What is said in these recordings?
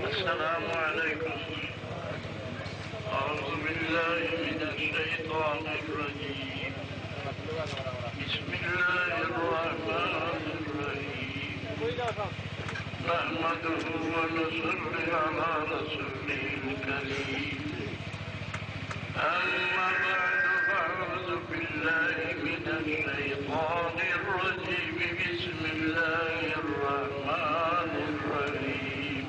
السلام عليكم. أعوذ بالله من الشيطان الرجيم. بسم الله الرحمن الرحيم. نحمده ونصلي على رسوله الكريم. أما بعد فأعوذ بالله من الشيطان الرجيم. بسم الله الرحمن الرحيم.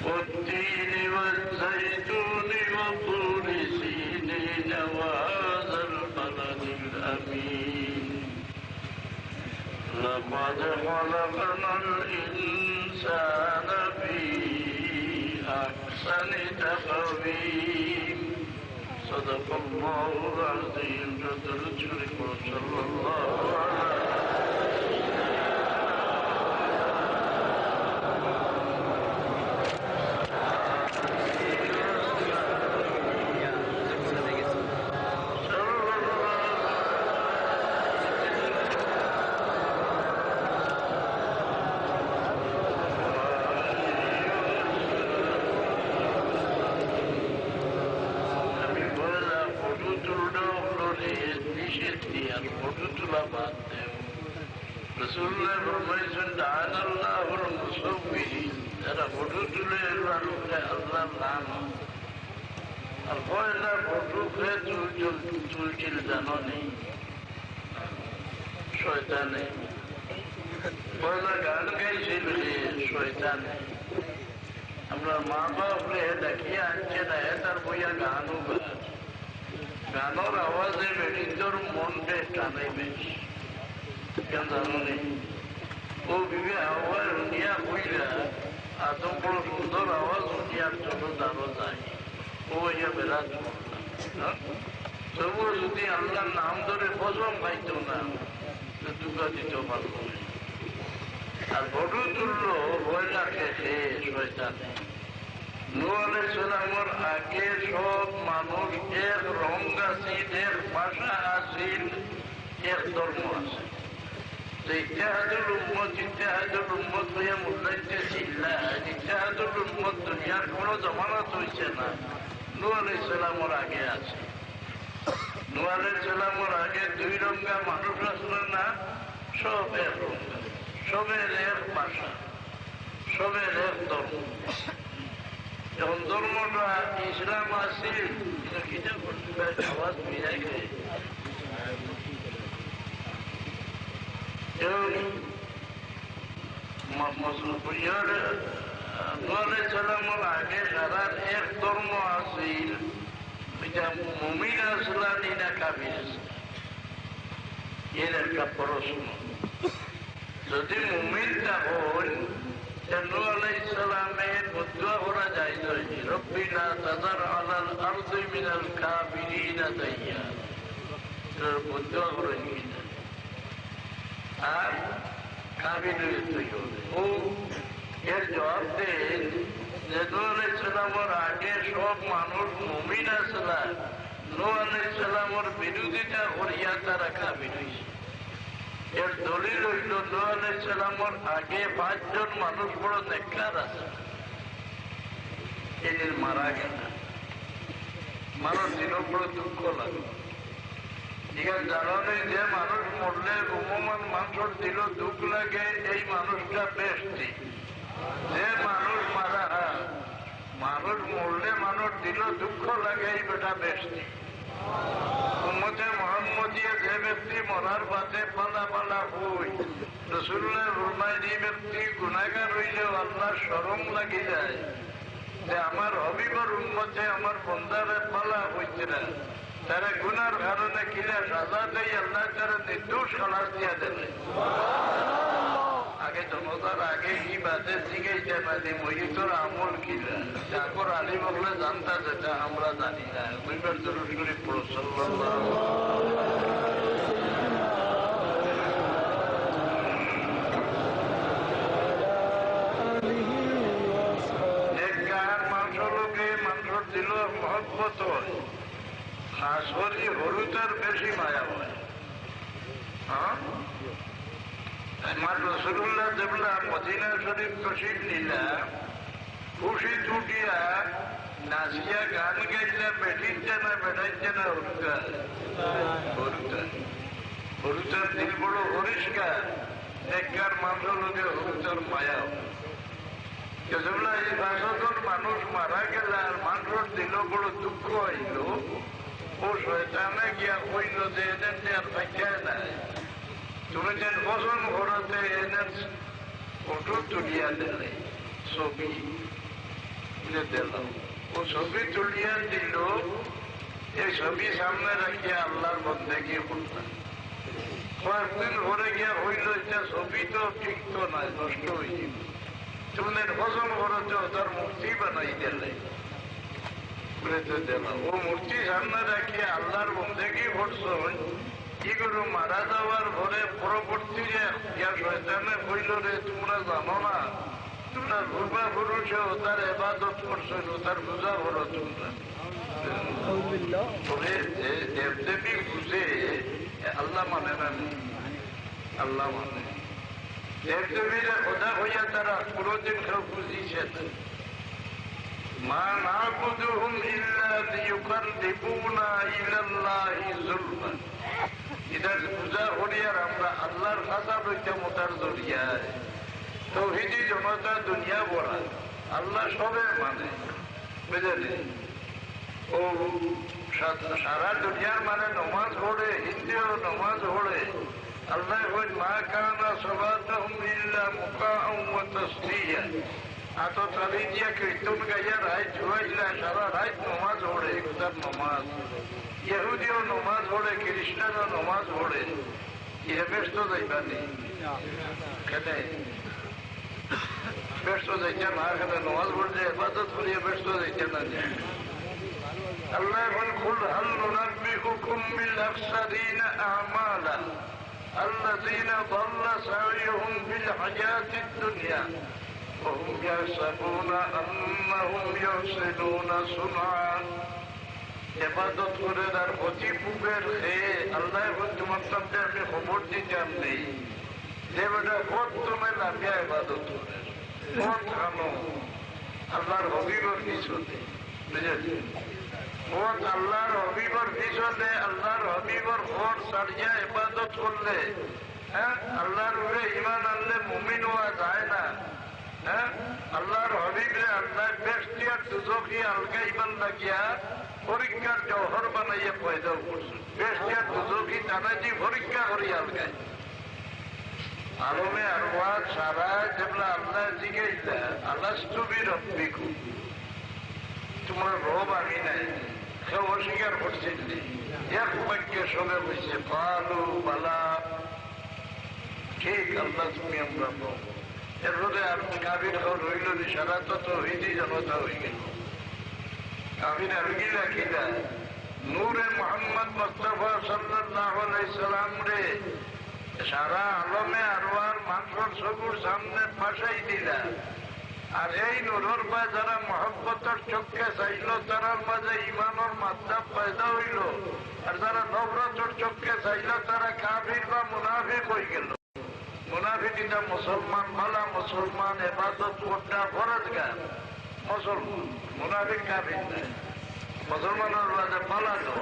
والتين والزيتون وطور سينين وهذا البلد الأمين. لقد خلقنا الإنسان في أحسن تقويم. صدق الله العظيم. صلى الله عليه Rasulullah bermaksud Allahul Musawwirin. Ada foto tulis lalu Allah nama. Al-Qaeda foto tulis janoni. Syaitan. Qaeda gan kaise bile syaitan. Amra ma-bap le dakiya anche na etar boya ganu ba. Ganor awaze bedintor monde tanai besh. কেন জানো নেই ও বিবে আওয়াজ উঠিয়া কইরা আদম বড় সুন্দর আওয়াজ উঠিয়ার জন্য জানো যায় ও ইয়া বেড়াত তবুও যদি আল্লাহর নাম ধরে ফসল পাইত না দুঃখা দিতে পারল আর বড় তুললো রয়লা খেয়ে শয়তানে নূহ আলাইহিস সালামের আগে সব মানুষ এক রং আছিল, এক ভাষা আছিল, এক ধর্ম আছে। ইত্তেহাদুল উম্মত হইয়া মুল্লাইতেছিল না। ইত্তেহাদুল উম্মত দুনিয়ার কোন জমানত হইছে না, নূহ আলাইহিস সালামের আগে আছে। নূহ আলাইহিস সালামের আগে দুই রঙা মানুষ আসলো না, সব এক রঙা, সবের এক ভাষা, সবের এক ধর্ম। যখন ধর্মটা ইসলাম আসিল আওয়াজ মিলাই গেছে আগে সারা এক ধর্ম আসিল, মুমিন আসলাম না কাবির। এর একটা প্রশ্ন, যদি মুমিন তখন নূহ আলাইহিস সালামের বদুয়া করা যায় রব্বি লা তাযার আলাল আরদি মিনাল কাফিরিনা দাইয়ারা, বদুয়া করেন কিনা? আর কাফির ও এর জবাব দেন যে নূহ আলাইহিস সালামের আগে সব মানুষ মুমিন আছিল, নূহ আলাইহিস সালামের বিরোধিতা করিয়া তারা কাফির হইছে। এর দলিল হইল নূহ আলাইহিস সালামের আগে 5 জন মানুষ বড় নেককার আছে, এদের মারা গেল। মানুষ দিল বড় দুঃখ লাগে। এখানে জানো নেই যে মানুষ মরলে উপমান মানুষের দিল দুঃখ লাগে, এই মানুষটা বেশি। যে মানুষ মারা মানুষ মরলে মানুষ দিল দুঃখ লাগে, এই বেটা বেশি। উম্মতে মুহাম্মদিয়া যে ব্যক্তি মরার বাদে পালা পালা হই, রাসূলুল্লাহ ফরমায় এই ব্যক্তি গুনাহগার হইলেও আল্লাহর শরম লাগি যায় যে আমার হবিবর উম্মতে আমার বন্দারে পালা হইছে না, তারা গুনার কারণে কিলা সাজা দেয়, আল্লাহ তারা নির্দোষ খালাস দিয়া দেবে। আগে জনতার আগে কি বাদে জিজ্ঞাসা মানে মহিতর আমল কিলা চাকর আলী বললে জানতা, যেটা আমরা জানি না। দুইবার জরুর করে পড়ো সাল্লাল্লাহু মানুষের দিল মহব্বত হয়, খাস করে হলুদের বেশি মায়া হয়। আমার রাসূলুল্লাহ যেগুলা মদিনা শরীফ তশরিফ নিলা, খুশি ছুটিয়া নাচিয়া গান গাইলা, বেঠিচ্ছে না বেঠাইছে না হলুদের দিল বড় পরিষ্কার, একবার মানুষের লোকে হলুদের মায়া যেগুলা এই 5 জন মানুষ মারা গেল আর মানুষের দিল বড় দুঃখ হইল। ও শয়তানে গিয়া কইল যে এদের আর থাকায় নাই, তুমি যেন বসন ঘরতে এদের ফটো তুলিয়া দিলে, ছবি দিল। ও ছবি তুলিয়া দিল, এই ছবি সামনে রাখিয়া আল্লাহর বন্দেগী করতাম। কয়েকদিন ঘরে গিয়া হইল এটা ছবি তো ঠিক তো নাই, নষ্ট হয়ে গেল। তোমাদের বসন ঘরতে তার মূর্তি বানাই দিলে, ও মূর্তি সামনে রাখিয়া আল্লাহর বন্দেগী করছো। কি করো মারা যাওয়ার ঘরে পরবর্তী শয়তানে কইল রে তোমরা জানো না, তোমরা পূর্বা পুরুষে ওটার ইবাদত করছো, ওটার পূজা করো তোমরা। দেবদেবী বুঝে আল্লাহ মানে না, আল্লাহ মানে দেবদেবীরা খোদা হইয়া তারা কোনদিন কেউ বুঝিছে না। মা না'বুদুহুম ইল্লা লিয়ুকাররিবুনা ইলাল্লাহি যুলফা, এটার পূজা করি আর আমরা আল্লাহর কাছে লইতাম ওটার জড়িয়ায়। তাওহীদি জনতা দুনিয়া বড়া, আল্লাহ সবে মানে, বুঝলি? ও সারা দুনিয়ার মানে নমাজ পড়ে, হিন্দিও নমাজ পড়ে। আল্লাহ কই মা কানা সালাতুহুম ইল্লা মুকাআন ওয়া তাসবিয়া, আত তালি দিয়া কীর্তন গাইয়া রাত জুয়াইলা, সারা রাত নমাজ পড়ে, তার নমাজ। ইহুদিও নমাজ পড়ে, খ্রিস্টানও নমাজ পড়ে, ইহে ব্যস্ত যাইবানি কেন? ব্যস্ত যাইতে না, এখানে নমাজ পড়লে ইবাদত করিয়া ব্যস্ত যাইতে না। আল্লাহ এখন কুল হাল নুনাব্বিউকুম বিল আখসারিনা আমালা আল্লাযীনা দাল্লা সা'য়ুহুম ফিল হায়াতিদ দুনিয়া ওয়া হুম ইয়াহসাবুনা আন্নাহুম ইউহসিনুনা সুনআ। ইবাদত করে তার অতি পুবের খেয়ে আল্লাহ এখন তোমার সামনে আমি খবর দিতাম নেই যে বেটা কত তুমি লাভিয়া ইবাদত করে কত খানো আল্লাহর হবিবর পিছনে, বুঝেছি? কত আল্লাহর হবিবর পিছনে, আল্লাহর হবিবর ঘর সারিয়া ইবাদত করলে, হ্যাঁ, আল্লাহর উপরে ঈমান আনলে মুমিন হওয়া যায় না। হ্যাঁ, আল্লাহর হবিবরে আল্লাহ বেশটি আর দুজকি আলগা ইমান লাগিয়া পরীক্ষার জহর বানাইয়া পয়দা করছে। বেশটি আর দুজকি টানাজি পরীক্ষা করি আলগায় আলমে আরওয়াহ সারা যেগুলা আল্লাহ জিজ্ঞাসা আলাস্তু বিরব্বিকুম, তোমার রব আমি নাই, কেউ অস্বীকার করছেন এক বাক্যে সবে হয়েছে কালু বালা, ঠিক আল্লাহ তুমি আমরা রব। এরপরে আর কাবির খাওয়া রইল নি, সারা তো হইতে জনতা হয়ে গেল। কাবির আর গিলা কিলা নূরে মোহাম্মদ মুস্তাফা সাল্লাল্লাহু আলাইহি সাল্লাম রে সারা আলমে আরওয়ার মানুষের সবুর সামনে ফাঁসাই দিলা। আর এই নুরর পায় যারা মহব্বতের চোখে চাইল তারার মাঝে ইমানের মাত্রা পয়দা হইল, আর যারা নবরতর চোখে চাইল তারা কাফির বা মুনাফিক হয়ে গেল। মুনাফিক এটা মুসলমান ভালা, মুসলমান এবাদত করতে ফরজগার মুসলমান, মুনাফিক কাফির নাই। মুসলমানের মাঝে পালানো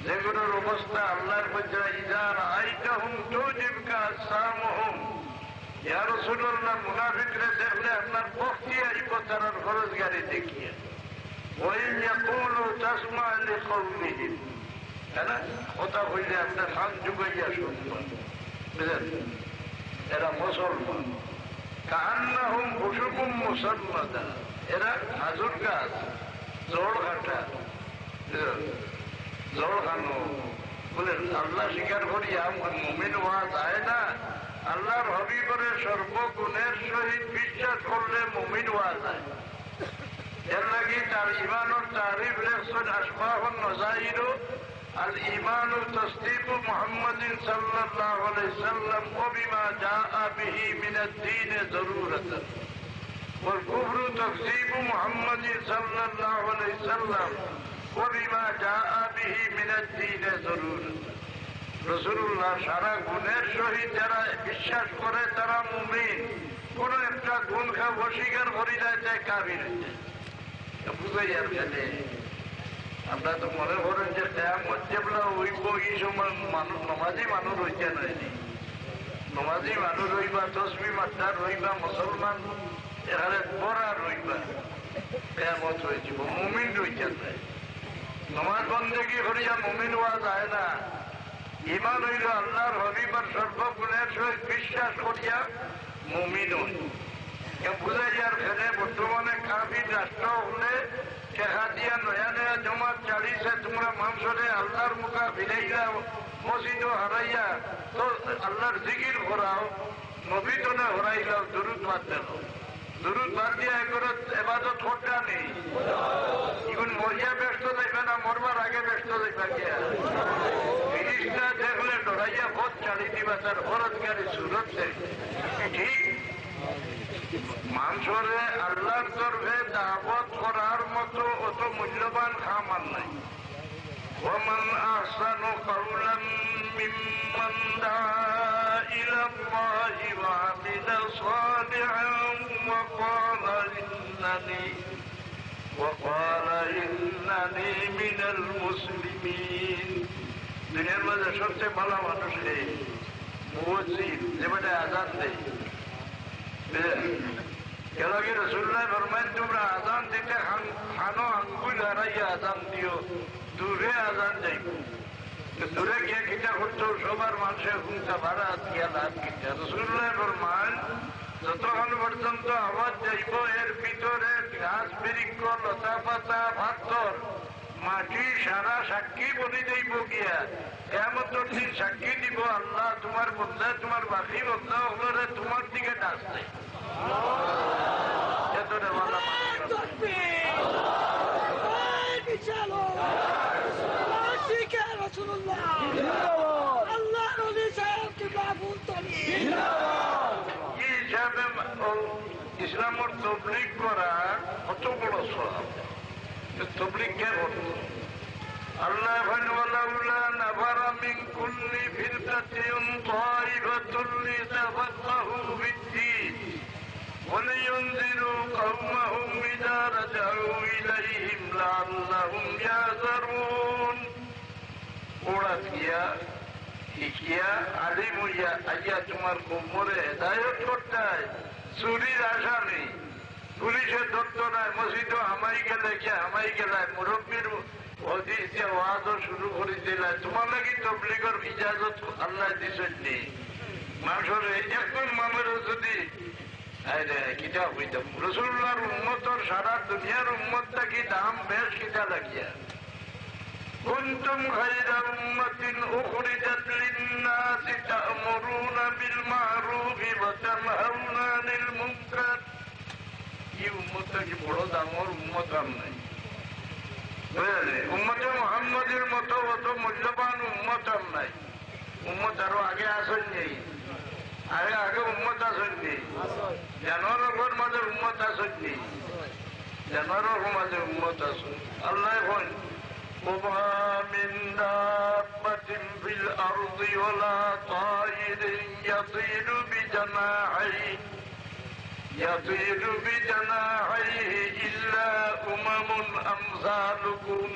যেগুলোর অবস্থা আল্লাহর মধ্যে ইজার আইতাহুম তুজিবকা সামহুম, ইয়া রাসূলুল্লাহ মুনাফিকরা দেখলে আপনার ভক্তি আসব তার ফরজগারি দেখিয়ে। ওয়াইন ইয়াকুলু তাসমা লিকাউলিহিম, না কথা হইলে আপনার হাত যুগাইয়া শুনবেন, বুঝলেন? এরা মুসলমান। কান্নাহুম বুশুকুম মুসান্নাদা, এরা হাজুর গাছ, জড় ঘাটা, জড় খানো বলেন। আল্লাহ স্বীকার করিয়া মুমিন হওয়া যায় না। আল্লাহর হবিবরের সর্বগুণের সহিত বিশ্বাস করলে মুমিন হওয়া যায়। এর লাগি তার ইমানের তারিফ লেখছেন আসমাহুন নজাইরু আল ইমানু তাসদীকু মুহাম্মাদিন সাল্লাল্লাহু আলাইহি সাল্লাম ওয়া বিমা জাআ বিহি মিনাদ দ্বীন যরুরাতান ওয়াল কুফরু তাকযীবু মুহাম্মাদিন সাল্লাল্লাহু আলাইহি সাল্লাম ওয়া বিমা জাআ বিহি মিনাদ দ্বীন যরুরাতান। রাসূলুল্লাহ সারা গুণের সহিত যারা বিশ্বাস করে তারা মুমিন। কোন একটা গুণ অস্বীকার করি যায় কাফির হয়ে বুঝাই। আর খেলে আমরা তো মনে করেন যে কিয়ামত যেগুলা হইব এই সময় মানুষ নমাজি মানুষ হইতে নাই, নমাজি মানুষ হইবা, তসবি মাত্রার হইবা, মুসলমান এখানে পড়া রইবা, কিয়ামত হয়ে যাব, মুমিন হইতে নাই। নমাজ বন্দেগী করিয়া মুমিন হওয়া যায় না। ইমান হইল আল্লাহর হবিবার সর্বগুণের সহিত বিশ্বাস করিয়া মুমিন হই। বুঝাই আর খেলে বর্তমানে কাফির রাষ্ট্র হলে টেকা দিয়া নয়া নয়া জমাত চালিয়েছে, তোমরা মানুষরে আল্লাহর মুখা ফিরাইয়া মসজিদ হারাইয়া তো আল্লাহর জিকির করাও, নবী তনে হরাইলাও, দুরুদ বাদ দেন, দুরুদ বাদ দিয়া এগুলো এবাদত করতে নেই। এখন মরিয়া ব্যস্ত যাইবে না মরবার আগে ব্যস্ত যাইবা গিয়া জিনিসটা দেখলে ডরাইয়া পথ চালিয়ে দিবা, তার ফরজগারি সুরত ঠিক। মানুষরে আল্লাহর তরফে দাওয়াত করার মতো অত মূল্যবান খামার নাই। ওমান আহসানু কাওলাম মিম্মান দাআ ইলাল্লাহি ওয়া আমিলা সালিহান ওয়া ক্বালা ইন্নানি মিনাল মুসলিমিন। দুনিয়ার মধ্যে সবচেয়ে ভালো মানুষ রে মুয়াজ্জিন, যে বেটা আযান দেয়। এলাকি রাসূলুল্লাহ ফরমায়েন তোমরা আযান দিতে খানো আঙ্গুল হারাইয়া আযান দিও, দূরে আযান যাইব। দূরে গিয়ে কিতা করতো সবার মানুষের ঘুমটা ভাড়া গিয়া লাভ কিতা। রাসূলুল্লাহ ফরমান যতক্ষণ পর্যন্ত আওয়াজ যাইব এর ভিতরে গাছ বৃক্ষ লতা পাতা পাথর মাটি সারা সাক্ষী বলি যাইব গিয়া। কিয়ামতের দিন সাক্ষী দিব আল্লাহ তোমার বন্ধা, তোমার বাকি বন্ধা হলে তোমার দিকে ডাকছে। ইসলামের তবলিগ করা কত বড় সওয়াব। তবলিগ কে করত? আল্লাহ ওয়ালাউলা নাফারা মিন কুল্লি ফিরকাতিন তায়িবাতুন লিতাফাক্কাহু ফিদ-দীন ওয়া লিয়ুনযিরু কওমাহুম ইযা রাজাউ ইলাইহিম লাআল্লাহুম ইয়াহযারুন। ওরা গিয়া শিখিয়া আলিম হইয়া আইয়া তোমার কৌমরে হেদায়ত করতে হয়। চুরির আশা নেই, পুলিশের ধরত নাই, মসজিদও হামাই গেলে কে হামাই গেলায়, মুরব্বীর হদিস দিয়ে ওয়াজও শুরু করে দিলাই। তোমার লাগি তবলিগের ইজাজত আল্লাহ দিছেন নি। মানুষের একজন মানুষের যদি কিতা হইতাম রাসূলুল্লাহর উম্মতর সারা দুনিয়ার উম্মতটা কি দাম বেশ কিতা লাগিয়া। কুনতুম খায়রা উম্মাতিন উখরিজাত লিন-নাসি তা'মুরুনা বিল মা'রুফি ওয়া তানহাউনা আনিল মুনকার। এই উম্মতটা কি বড় দামর উম্মত আর নাই। উম্মতে মুহাম্মাদের মতো অত মূল্যবান উম্মত আর নাই। উম্মত আরো আগে আসেন নেই। আগে আগে উম্মত আসেননি জানোয়ারের মাঝে উম্মত আসেননি জানোয়ারের মাঝে উম্মত আসেন আল্লাহ বলেন وما من دابة في الأرض ولا طائر يطير بجناحيه إلا أمثالكم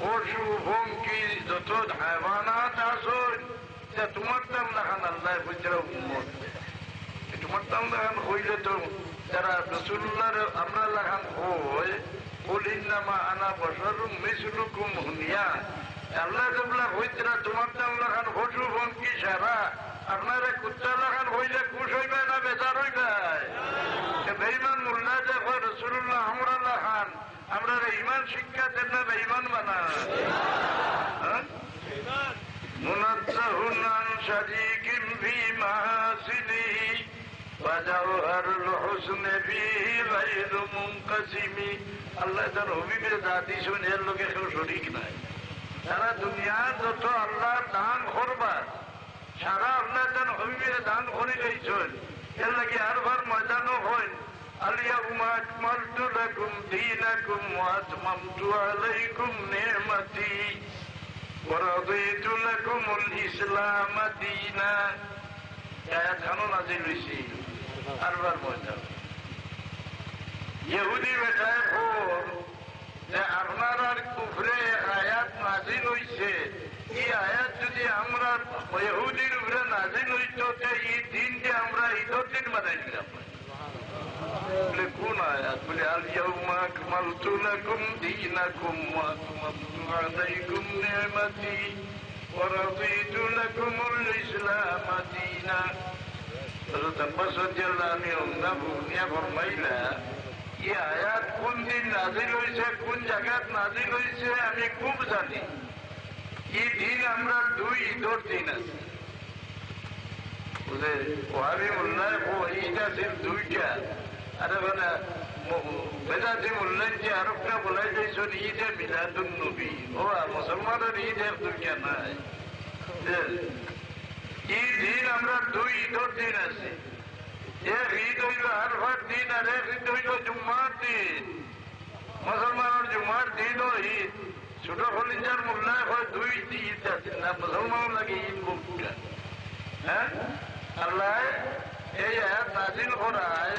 পশু ভঙ্কি যত হাইওয়ানাত আসুন তোমার দাম লাগান আল্লাহ বুঝরা উম্মত তোমার দাম লাগান হইলে তো যারা রসুল্লাহর আমরা লাগান হয় বলিন্নামা আনা বছর মিসলুকুম হুনিয়া আল্লাহ জবলা হইতরা তোমার দাম লাগান পশু ভঙ্কি সারা আপনারা কুত্তা লাগান হইলে খুশ হইবে না বেজার হইবে বেঈমান মোল্লা যে হয় রসুল্লাহ আমরা লাগান আমরা ইমান শিক্ষা দেন না বেঈমান বানা মুনাজ্জাহুন আন শারীকিন ফি মাহাসিনিহি ওয়া জাওহারুল হুসনি ফিহি গায়রু মুনকাসিমি আল্লাহ তার হবিবের জাতি শুনে এর লোকে কেউ শরীক নাই সারা দুনিয়ার যত আল্লাহ দান করবার সারা আল্লাহ তার হবিবের দান করে গেছেন এর লাগে আরবার ময়দানও হয় اليوم أكملت لكم دينكم وأتممت عليكم نعمتي ورضيت لكم الإسلام دينا آيات খানো নাজিল হইছে আরবার মজা ইহুদি বেটায় ভোর যে আপনার আর কুফরে আয়াত নাজিল হইছে এই আয়াত যদি আমরা ইহুদির উপরে নাজিল হইতো এই দিনকে আমরা ঈদের দিন বানাই দিলাম কোন আয়াত বলে اليوم أكملت لكم دينكم وأتممت عليكم نعمتي ورضيت لكم الإسلام دينا হযরত আব্বাস রাদিয়াল্লাহু আনহু ফরমাইলা এই আয়াত কোন দিন নাযিল হইছে কোন জায়গায় নাযিল হইছে আমি খুব জানি এই দিন আমরা দুই ঈদের দিন আছে বলে ওয়াবি মোল্লায় এইটা দিন দুইটা আরে মানে বেদাতি বললেন যে আরবটা বলাই যাইছেন ঈদে মিলাদুন নবী ও মুসলমানের ঈদের দুইটা নাই এই দিন আমরা দুই ঈদের দিন আছে এক ঈদ হইল আরফার দিন আর এক ঈদ হইল জুম্মার দিন মুসলমানের জুম্মার দিনও ঈদ ছোট খলিজার মোল্লায় হয় দুই ঈদ আছে না মুসলমান লাগে ঈদ কোনটা হ্যাঁ আল্লাহ এই আয়াত নাযিল করায়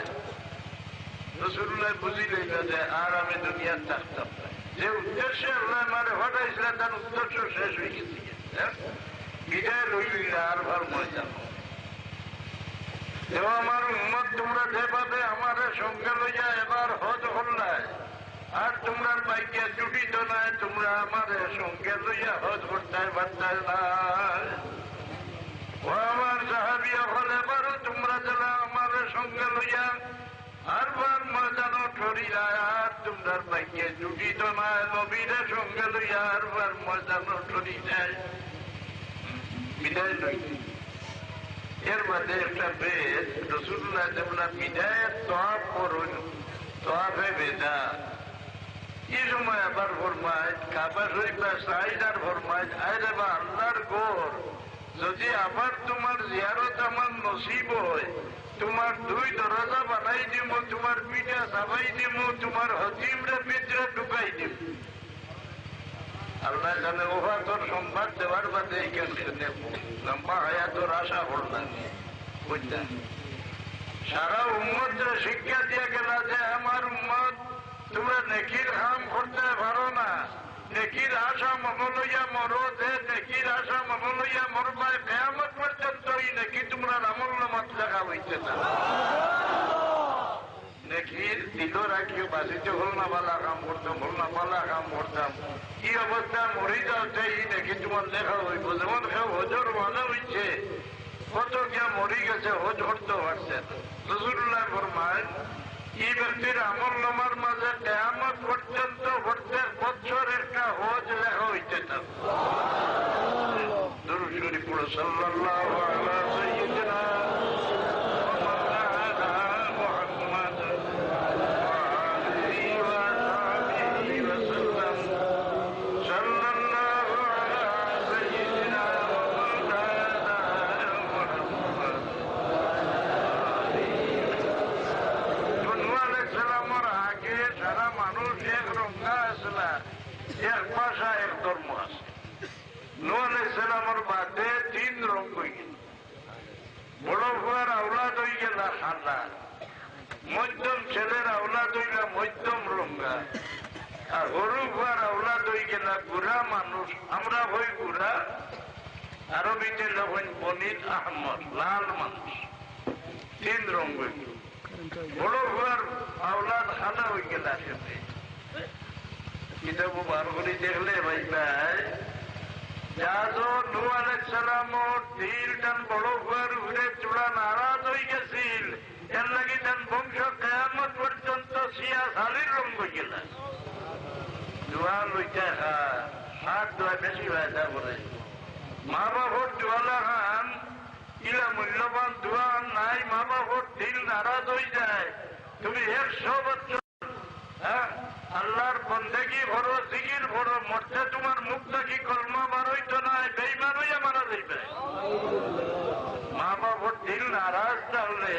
রসুল্লাহ বুঝি লইল যে আর আমি দুনিয়ার থাকতাম না যে উদ্দেশ্যে আল্লাহ মারে হঠাইছিলেন তার উদ্দেশ্য শেষ হয়ে গেছে বিদায় লইল আর ভার মজা আমার উম্মত তোমরা যেভাবে আমার সঙ্গে লইয়া এবার হজ হল্লায় আর তোমরা বাইকে জুটিত নাই তোমরা আমার সঙ্গে লইয়া হজ করতে পারতাই না ও আমার সাহাবিয়া হলে এবারও তোমরা যারা আমার সঙ্গে লইয়া আরবার ময়দানও ঠরিলায় আর তোমরা বাইকে জুটিত নাই নবীরে সঙ্গে লইয়া আরবার ময়দানও ঠরি যায় বিদায় লইল এর মধ্যে একটা বেদ রসুল্লাহ যেমন বিদায়ের তওয়াফ করুন তওয়াফে বেদা এই সময় আবার ফরমায় কাবা শরীফে সাইদার ফরমায় আরে বা আল্লাহর গোর যদি আবার তোমার জিয়ারত আমার নসিব হয় তোমার দুই দরজা বানাই দিব তোমার পিঠা চাবাই দিব তোমার হজিমরে ভিতরে ঢুকাই দিব আল্লাহ জানে ওহা তোর সংবাদ দেওয়ার বাদে এইখানে লম্বা হায়াতর আশা করলাম বুঝলেন সারা উম্মতরে শিক্ষা দিয়ে গেল যে আমার উম্মত তোমরা নেকির কাম করতে পারো না নেকির আশা মনলইয়া মরো যে নেকির আশা মনলইয়া মরবায় কিয়ামত পর্যন্ত এই নেকি তোমরা আমল নামাত লেখা হইতে না নেকির দিল রাখিও বাসিতে হল না বালা কাম করতাম হল না বালা কাম করতাম কি অবস্থা মরি যাওয়াতে এই নেকি তোমার লেখা হইব যেমন কেউ হজর ভালো হইছে কত কে মরি গেছে হজ করতে পারছে রাসূলুল্লাহ ফরমায় এই ব্যক্তির আমল নামার মাঝে কিয়ামত পর্যন্ত প্রত্যেক বছর একটা হজ লেখা হইতে থাকবে দুরূদ শরীফ পড়ো সাল্লাল্লাহু আলা সাইয়্যিদিনা এক ভাষা এক ধর্ম আছে। নূহ আলাইহিস সালামের বাদে 3 রঙ হয়ে গেল। বড় হওয়ার আওলাদ হয়ে গেল সাদা, মধ্যম ছেলের আওলাদ হইলা মধ্যম রঙা, আর হরু হওয়ার আওলাদ হয়ে গেল গুড়া মানুষ। আমরা হই গুড়া, আরবিতে লখন বনির আহমদ, লাল মানুষ। 3 রঙ হয়ে গেল। বড় হওয়ার আওলাদ সাদা হয়ে গেল। আসলে কিতাব বার করে দেখলে ভাই ভাই যাদো নূহ আলাইহিস সালামর দিল টান বড় হওয়ার ঘুরে চূড়া নারাজ হয়ে গেছিল, এর লাগি তান বংশ কিয়ামত পর্যন্ত সিয়া শালির রঙ হয়ে গেল। দোয়া লইতে হাত দোয়া বেশি ভাইদা করে মা বাবার দোয়ালা খান ইলা মূল্যবান দোয়া নাই। মা বাবার দিল নারাজ হয়ে যায়। তুমি 100 বছর আল্লাহর বন্দেগি ভরো, জিকির ভরো, মরতে তোমার মুখ থাকি কলমা বার হইতো না, বেইমান হইয়া মারা যাইবে। মা বাবার দিল নারাজ তাহলে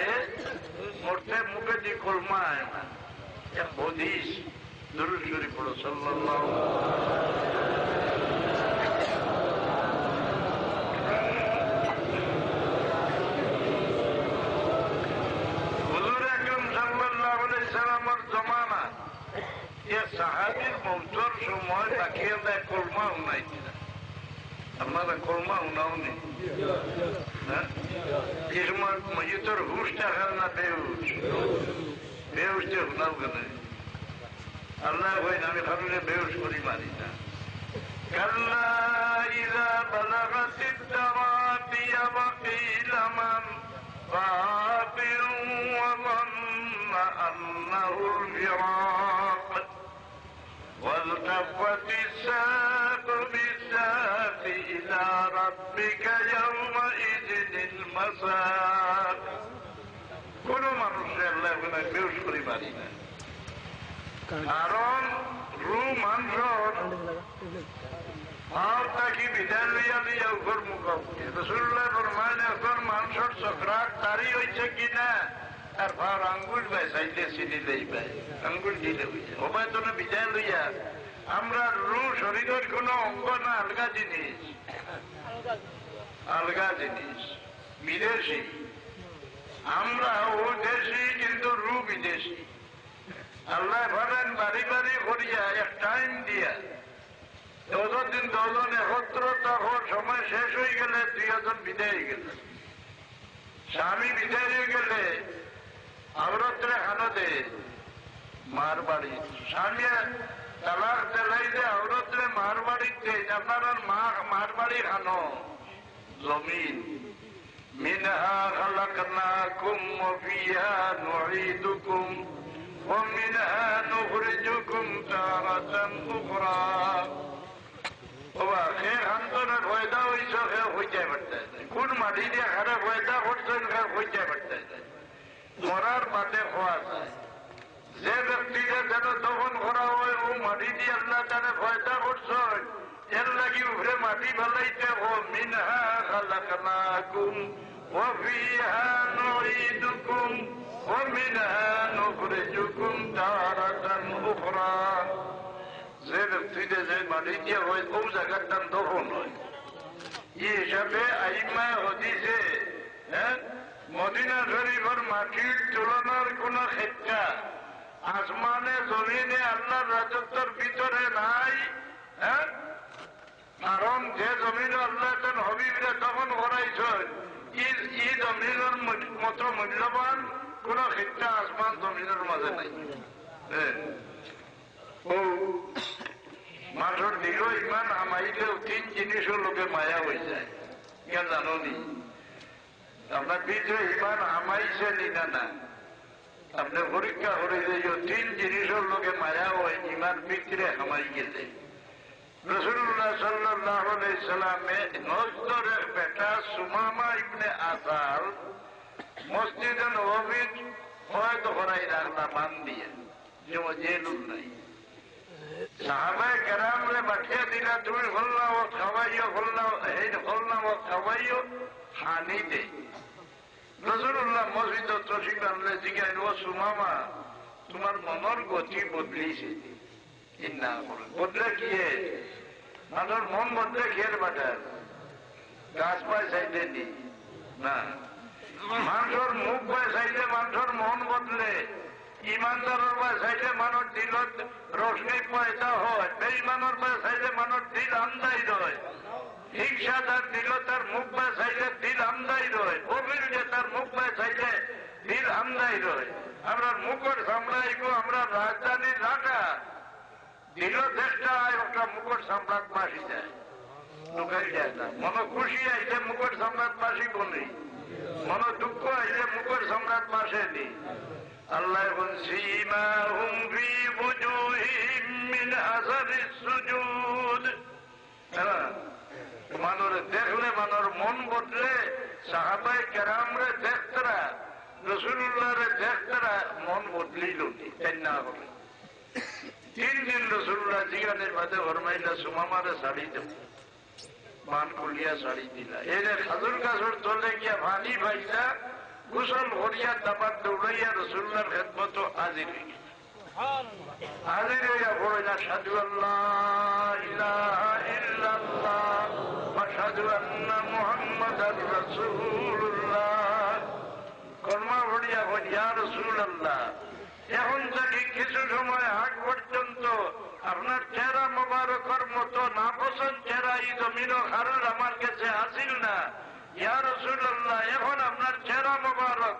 মরতে মুখে দিয়ে কলমা আয় না। এক বদিস দুরূদ শরীফ পড়ো সাল্লাল্লাহু হুজুর আকরাম সাল্লাল্লাহু আলাইহি সাল্লামের জমানা সাহাবীর মৌতর সময় তাকিয়ে দেয় কলমা উনাই। আপনারা কলমা উনাও নেই? এই সময় মজিতর হুশটা খেল না বেহুশ, বেহুশতে উনাও কেন? আল্লাহ ভাই আমি ভাবলে বেহুশ করি মারি না। কাল্লা ইযা বালাগাতিত তারাকিয়া ওয়াকিলা মান রাবিউন ওয়া ظنّ আন্নাহুল ফিরাক والتفت الساق بالساق إلى ربك يومئذ المساق। কোন মানুষের আল্লাহ বেহুশ করে পারি না, কারণ রু মাংস তাকে বিদায় লইয়া লইয়া উপর মুখে রসুল্লাহ ফরমান এখন মাংসর চক্রাট তারই হয়েছে কিনা আর ভার আঙ্গুল পায় চাইলে চিনি দেই পায় আঙ্গুল দিলে হয়েছে ওবায় তো না বিদায় লইয়া। আমরা রু শরীরের কোন অঙ্গ না, আলগা জিনিস, আলগা জিনিস, বিদেশি। আমরা ও দেশি কিন্তু রু বিদেশি। আল্লাহ ভাবেন বাড়ি বাড়ি করিয়া এক টাইম দিয়া 10 দিন 10 জন একত্রতা হওয়ার সময় শেষ হয়ে গেলে 2 জন বিদায় হয়ে গেল। স্বামী বিদায় হয়ে গেলে আওরতরে হানো দে মার বাড়ি, স্বামী তালাক দেলাই দে আওরতরে মার বাড়িতে। আপনার মার বাড়ি হানো জমিন। মিনহা খালাকনাকুম ওয়া ফিহা নুঈদুকুম ওয়া মিনহা নুখরিজুকুম তারাতান উখরা। বাবা সে আন্তরের ফয়দা হইছ সে হইতে পারতে, কোন মাটি দিয়ে খারাপ ফয়দা করছেন সে হইতে পারতে। মরার বাদে হওয়া যায়। যে ব্যক্তিরা যেন দফন করা হয় ও মাটি দিয়ে আল্লাহ তারা ফয়দা করছেন, এর লাগি উপরে মাটি ফেলাইতে হো। মিনহা খালাকনাকুম ওয়া ফিহা নুঈদুকুম ওয়া মিনহা নুখরিজুকুম তারাতান উখরা। যে ব্যক্তিতে যে মাটি দিয়ে হয় ও জায়গার নাম দফন হয়। এই হিসাবে আইমায়ে হাদিসে মদিনা শরীফের মাটির তুলনার কোন ক্ষেত্রে আসমানে জমিনে আল্লাহর রাজত্বের ভিতরে নাই। কারণ যে জমিন আল্লাহ হবিবরে দফন করাইছেন এই জমিনের মতো মূল্যবান কোন ক্ষেত্রে আসমান জমিনের মাঝে নাই। ও মাঠের দিলেও ইমান হামাইলেও 3 জিনিসের লোকে মায়া হয়ে যায়। কেন জানো নি? আপনার ভিতরে ইমান হামাইছে নিনা না, আপনি পরীক্ষা করে যে 3 জিনিসের লোকে মায়া হয় ইমান ভিতরে হামাই গেছে। রাসূলুল্লাহ সাল্লাল্লাহু আলাইহি সাল্লামে নজরের বেটা সুমামা ইবনে আসাল মসজিদে নববীর হয়তো করাই রাখলা মান দিয়ে যে জেলুন নাই। সাহাবায়ে কেরামরে পাঠিয়ে দিলা তুমি হল্লা ও খাওয়াইও হল্লা হল্লা ও খাওয়াইও হানি দে। রাসূলুল্লাহ মসজিদ তশরিফ আনলে জিজ্ঞাসা ও সুমামা তোমার মনের গতি বদলিছে, চিন্তা করুন বদলে গিয়ে মানুষের মন বদলে খেয়ে বাটার গাছ পায় চাইতে নি না মানুষের মুখ পায় চাইলে মানুষের মন বদলে ইমানদারের পায় চাইলে মানুষ দিলত রোশনি পয়দা হয় বেঈমানের পায় চাইলে মানুষ দিল আন্দাই রয় হিংসাদার দিল তার মুখ পায় চাইলে দিল আমদাই রয় গভীর যে তার মুখ পায় চাইলে দিল আমদাই রয় আমরা মুখের সামলাইব আমরা রাজধানীর ঢাকা দিল দেশটা একটা মুখের সম্রাট মাসি যায় ঢুকাই যায় না মনে খুশি আইলে মুখের সম্রাট মাসি বলি মনে দুঃখ আইলে মুখের সম্রাট মাসে নি আল্লাহ সীমাহুম ফি বুজুহিহিম মিন আসারিস সুজুদ মানুষ দেখলে মানুষ মন বদলে সাহাবাই কেরামরে দেখতরা রসুল্লাহরে দেখতরা মন বদলিল তাই না বলে 3 দিন রসুল্লাহ জিগানের বাদে ফরমাইলা সুমামারে শাড়ি দেব মান কুলিয়া শাড়ি দিলা এনে খাজুর গাছর তলে গিয়া ভানি ভাইলা গোসল করিয়া দাবার দৌড়াইয়া রসুল্লাহর খেদমত হাজির হয়ে গেল হাজির হইয়া পড়ে সাধু আল্লাহ ইলাহা ইল্লাল্লাহ ওয়া সাধু আন্না মুহাম্মাদার রাসূলুল্লাহ কলমা পড়িয়া বলি ইয়া রাসূলুল্লাহ এখন থেকে কিছু সময় আগ পর্যন্ত আপনার চেহারা মোবারকের মতো নাপসন্দ চেহারা এই জমিনও কারোর আমার কাছে আসিল না ইয়া রাসূলুল্লাহ এখন আপনার চেহারা মোবারক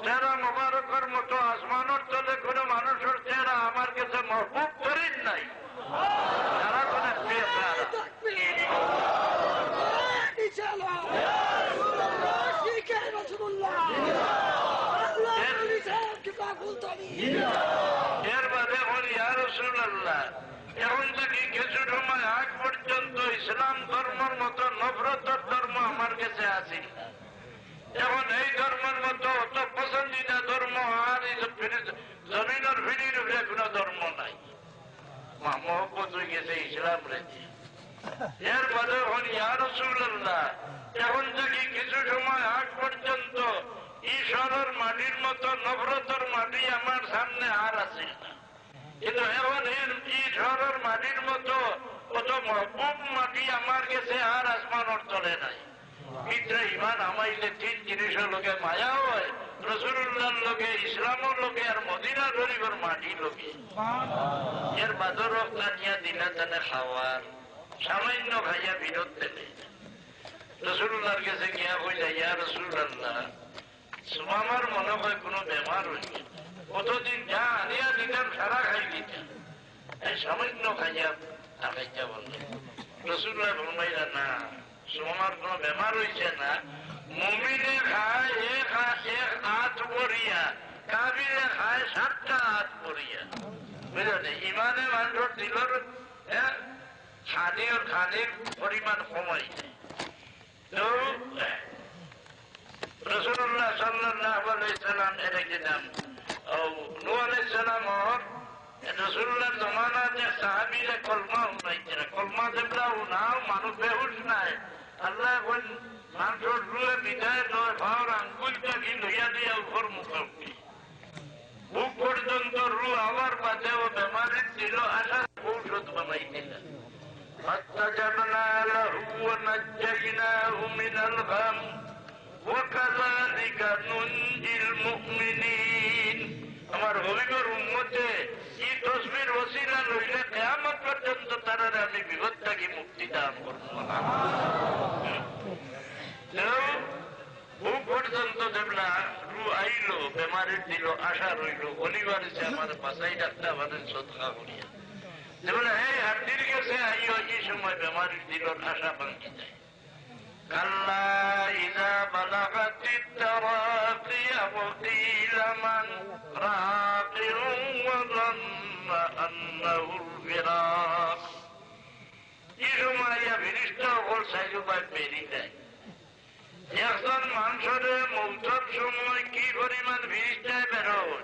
চেহারা মোবারকের মতো আসমানের তলে কোনো মানুষের চেহারা আমার কাছে মহবুব করেন নাই যারা কোন প্রিয় এর বাদে বলি ইয়া রাসূলুল্লাহ এখন থেকে কিছু সময় আগ পর্যন্ত ইসলাম ধর্মের মতো নফরতের ধর্ম আমার কাছে আসি এখন এই ধর্মের মতো অত পছন্দিদা ধর্ম আর জমিনের ফিরির উপরে কোন ধর্ম নাই মহব্বত হয়ে গেছে ইসলাম রেখে এর বাদে বলি ইয়া রাসূলুল্লাহ এখন থেকে কিছু সময় আগ পর্যন্ত ঈশ্বরের মাটির মতো নফরতের মাটি আমার সামনে আর আছে না কিন্তু এখন ঈশ্বরের মাটির মতো কত মহবুব মাটি আমার কাছে আর আসমানের তলে নাই মিত্রে ইমান আমাইলে 3 জিনিসের লোকে মায়া হয় রাসূলুল্লাহর লোকে ইসলামের লোকে আর মদিনা শরীফের মাটি লোকে এর বাদর কানিয়া দিলা তানে খাওয়ার সামান্য খাইয়া বিরত দেবে রাসূলুল্লাহর কাছে গিয়া কইলা ইয়া রাসূলুল্লাহ আমার মনে হয় কোনো বেমার হয়েছে কতদিন যা আনিয়া দিতাম সারা খাই দিতাম এই সামান্য খাইয়া খাইয়া বলল রাসূলুল্লাহ ফরমাইলা না তোমার কোন বেমার হয়েছে না মুমিনে খায় এক হাত পরিয়া কাবিরে খায় 7টা হাত পরিয়া বুঝলেন ইমানে মানুষের দিলর খানির পরিমাণ কমাইছে তো রাসূলুল্লাহ সাল্লাল্লাহু আলাইহি সাল্লাম এর একটি নাম নূহ আলাইহিস সালামর রাসূলুল্লাহর জমানাতে সাহাবীরা কলমা উনাইছে কলমা দেবলা উনাও মানুষ বেহুশ নাই আল্লাহ কোন মানুষের রুহে বিদায় নয় ভাওর আঙ্গুলটা কি লইয়া দিয়া উপর মুখে বুক পর্যন্ত রু আবার বাদে ও বেমারের ছিল আশা ঔষধ বানাইছিলেন فاستجبنا له ونجيناه من الغم وكذلك ننجي المؤمنين আমার হবিবর উম্মতে এই তসবির ওসিলা লইলে কিয়ামত পর্যন্ত তারা আমি বিপদ থেকে মুক্তি দান করব বুক পর্যন্ত দেবলা রু আইলো বেমারের দিল আশা রইল অলিবার সে আমার বাসাই ডাক্তার বাদের সদকা করিয়া যেগুলো এই হাড্ডির কাছে আইও এই সময় বেমারের দিল আশা ভাঙ্গি যায় কাল্লা ইযা বালাগাতিত তারাকিয়া وقيل من راق وظن أنه الفراق এই সময় ফিরিস্তা ওর সাইজুবাই বেরিয়ে দেয় একজন মানুষের মৌতের সময় কি পরিমাণ ফিরিস্তায় বেরোয়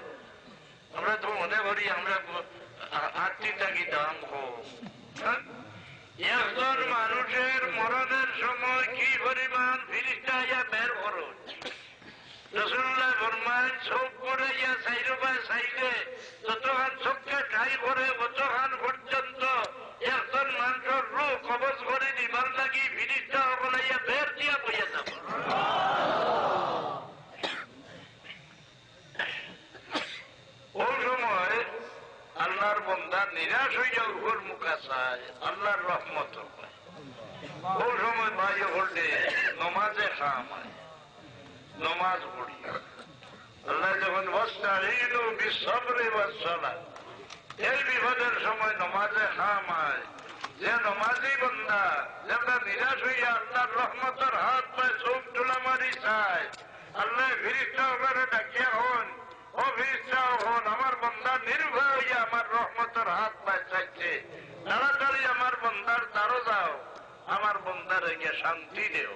আমরা তো মনে করি আমরা আত্মীয়তা কি দাম হোক একজন মানুষের মরণের সময় কি পরিমাণ ফিরিস্তা বের খরচ রাসূলুল্লাহ ফরমায় চোখ করে ইয়া সাইরবায় সাইলে যতক্ষণ চোখকে ঠাই করে ততক্ষণ পর্যন্ত একজন মানুষের রূহ কবজ করে দিবার লাগি ফিরিস্তা সকলে ইয়া বের দিয়া বইয়া যাব। ওই সময় আল্লাহর বান্দা নিরাশ হইয়া উপর মুখা চায়, আল্লাহর রহমত পায়। ওই সময় ভাই হলে নমাজে খামায়, নমাজ পড়ি। আল্লাহ যখন ওয়াস্তাঈনু বিসসবরি ওয়াস-সালাহ, এই বিপদের সময় নমাজে খামায়, যে নমাজি বান্দা যেটা নিরাশ হইয়া আল্লাহর রহমতের হাত পায় চোখ তোলা মারি চায়, আল্লাহ ফিরিস্তা ওখানে ডাকিয়া হন, ও ফিরিস্তা হন, আমার বান্দা নির্ভয় হইয়া আমার রহমতের হাত পায় চাইছে, তাড়াতাড়ি আমার বান্দার দ্বারো যাও, আমার বন্দার গিয়ে শান্তি দেও,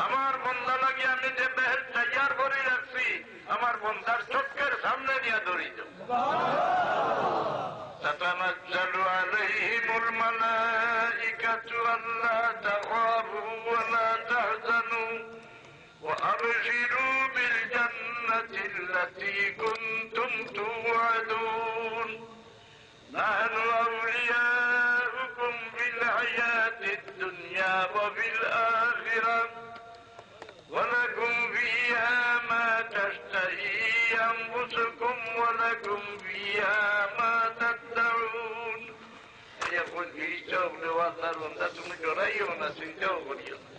আমার বন্দা লাগে আমি যে বেহেশত তৈয়ার করে রাখছি আমার বন্দার চোখের সামনে নিয়ে ধরি দেও। তাতানাজ্জালু আলাইহিমুল মালাইকাতু আল্লা তাখাফু ওয়া লা তাহজানু ওয়া আবশিরু বিল জান্নাতিল্লাতী কুনতুম তুআদুন নাহনু আউলিয়াউকুম ফিল হায়াতিদ দুনিয়া ওয়া ফিল আখিরাহ ওয়া লাকুম ফিহা মা তাশতাহি আনফুসুকুম ওয়া লাকুম ফিহা মা তাদউন। এখন ফিরিস্তা বলে আল্লাহর বান্দা তুমি ডরাইও না, চিন্তাও করিও না,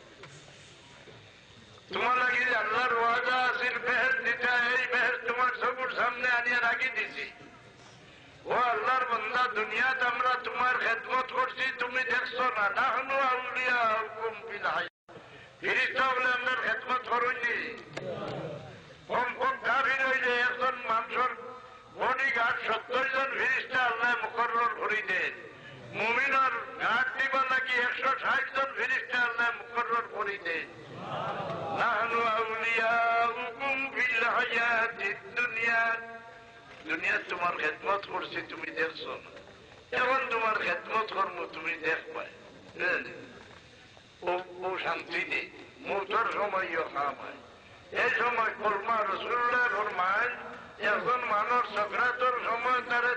তোমার লাগে আল্লাহর ওয়াদা আসিল বেহেশত দিতে, এই বেহেশত তোমার চোখের সামনে আনিয়ে রাখি দিছি। ও আল্লাহর বান্দা দুনিয়াতে আমরা তোমার খেদমত করছি, তুমি দেখছো না, নাহনু আউলিয়াউকুম ফিল হায়াত, ফিরিস্তা বলে আমরা খেদমত করছি। কম কম কাফির হইলে একজন মানুষের বডিগার্ড 70 জন ফিরিস্তা আল্লাহ মুকরর করে দেন, মুমিনের গার্ড দিবার লাগি 160 জন ফিরিস্তা আল্লাহ মুকরর করে দেন। নাহনু আউলিয়াউকুম ফিল হায়াতিদ দুনিয়া, দুনিয়া তোমার খেদমত করছি তুমি দেখছো না, এখন তোমার খেদমত করবো তুমি দেখবাই, ও শান্তি নেই, মৌতের সময়ও খামায়। এই সময় কলমা রাসূলুল্লাহ ফরমায় এখন মানুষ সাকরাতের সময় তারা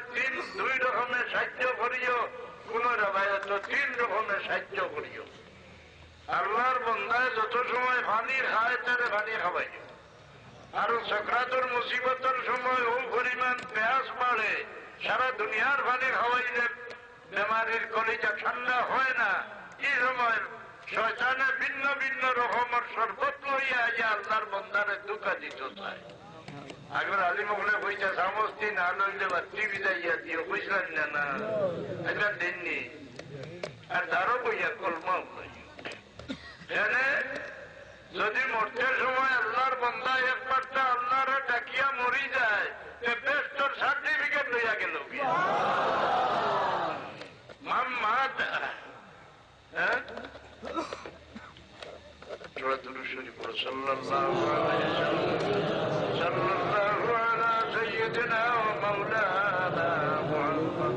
দুই রকমের সাহায্য করিও, কোন রেবায়ত 3 রকমের সাহায্য করিও। আল্লাহর বান্দায় যত সময় পানি খায় তারে পানি খাওয়াইও, আর সাকরাতের মুসিবতের সময় ও পরিমাণ পেয়াস বাড়ে, সারা দুনিয়ার পানি খাওয়াইলে বেমারির কলিজা ঠান্ডা হয় না। এই সময় শয়তানে ভিন্ন ভিন্ন রকমের শরবত লইয়া যে আল্লাহর বান্দারে দুঃখা দিত চায়। আগের আলী মহলে কইছে সামস্তি না লইলে বাতি বিদাইয়া দিও, বুঝলেন না? না এটা দেননি, আর তারও কইয়া কলমা এনে যদি মরতে সময় আল্লাহর বান্দা একবারটা আল্লাহরে ডাকিয়া মরি যায়, বেশ তোর সার্টিফিকেট লইয়া গেল। সাল্লাল্লাহু আলা সাইয়্যিদিনা ওয়া মাওলানা মুহাম্মদ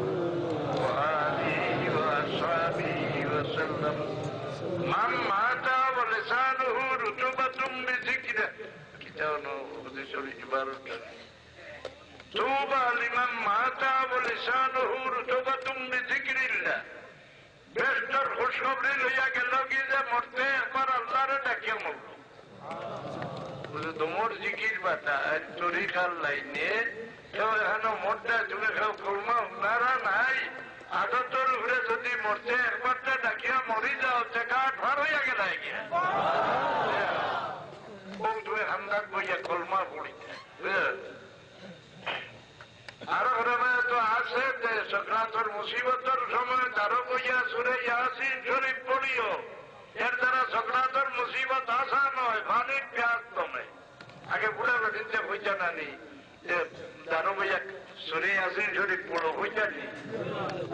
ওয়া আলিহি ওয়া আসহাবিহি ওয়া সাল্লাম। মান মাতা ওয়া লিসানুহু রুতুবাতুম বিযিকরিহি, কিতাবু হাদিসের ইবারত। তুবা লিমান মাতা ওয়া লিসানুহু রুতুবাতুম বিযিকরিল্লাহ, বেশতর খুশখবরি লইয়া গেল কি যে মরতে একবার আল্লাহরে ডাকিয়া মরল। তোমার জিকির বাতা তরিকার লাইনে কেউ এখানে মরটা তুমি কেউ কলমা উনারা নাই, আদতের উপরে যদি মরতে একবারটা ডাকিয়া মরি যাও কাঠ ভার হইয়া গেল গিয়া তুমি হান্দাক বইয়া কলমা পড়িতে। আরো তো আছে যে সাকরাতের মুসিবতের সময় তারও বইয়া সূরা ইয়াসিন শরীফ পড়িও, এর দ্বারা সাকরাতের মুসিবত আসান হয়, পানির পেয়াস কমে। আগে বুড়া বেটিতে হইতা নানি যে তারও বইয়া সূরা ইয়াসিন শরীফ পড়ো, হইতা নি?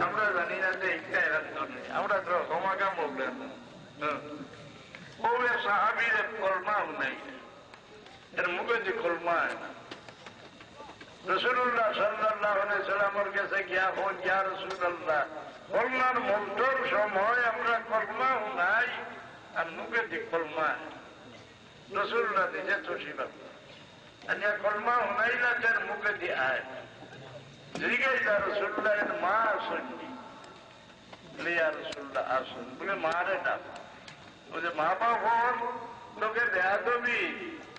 আমরা জানি না যে এইটা এরান্তর নেই, আমরা তো সমাগাম বললেন ও সাহাবীর কলমাও নাই, এর মুখে যে কলমা রাসূলুল্লাহ সাল্লাল্লাহু আলাইহি সাল্লামের কাছে গিয়া হন, ইয়া রাসূলুল্লাহ কলমার মন্ত্রর সময় আমরা কলমাও নাই আর মুখে যে কলমা। রাসূলুল্লাহ নিজে তসিবা কলমা হুনাইলাদের মুখে দিয়ে আয় জিজ্ঞাসা রসুল্লাহ মা আসেননি রসুল্লাহ আসুন বলে মারে ডাক বলে মা বাবার তোকে দেয়া দেবি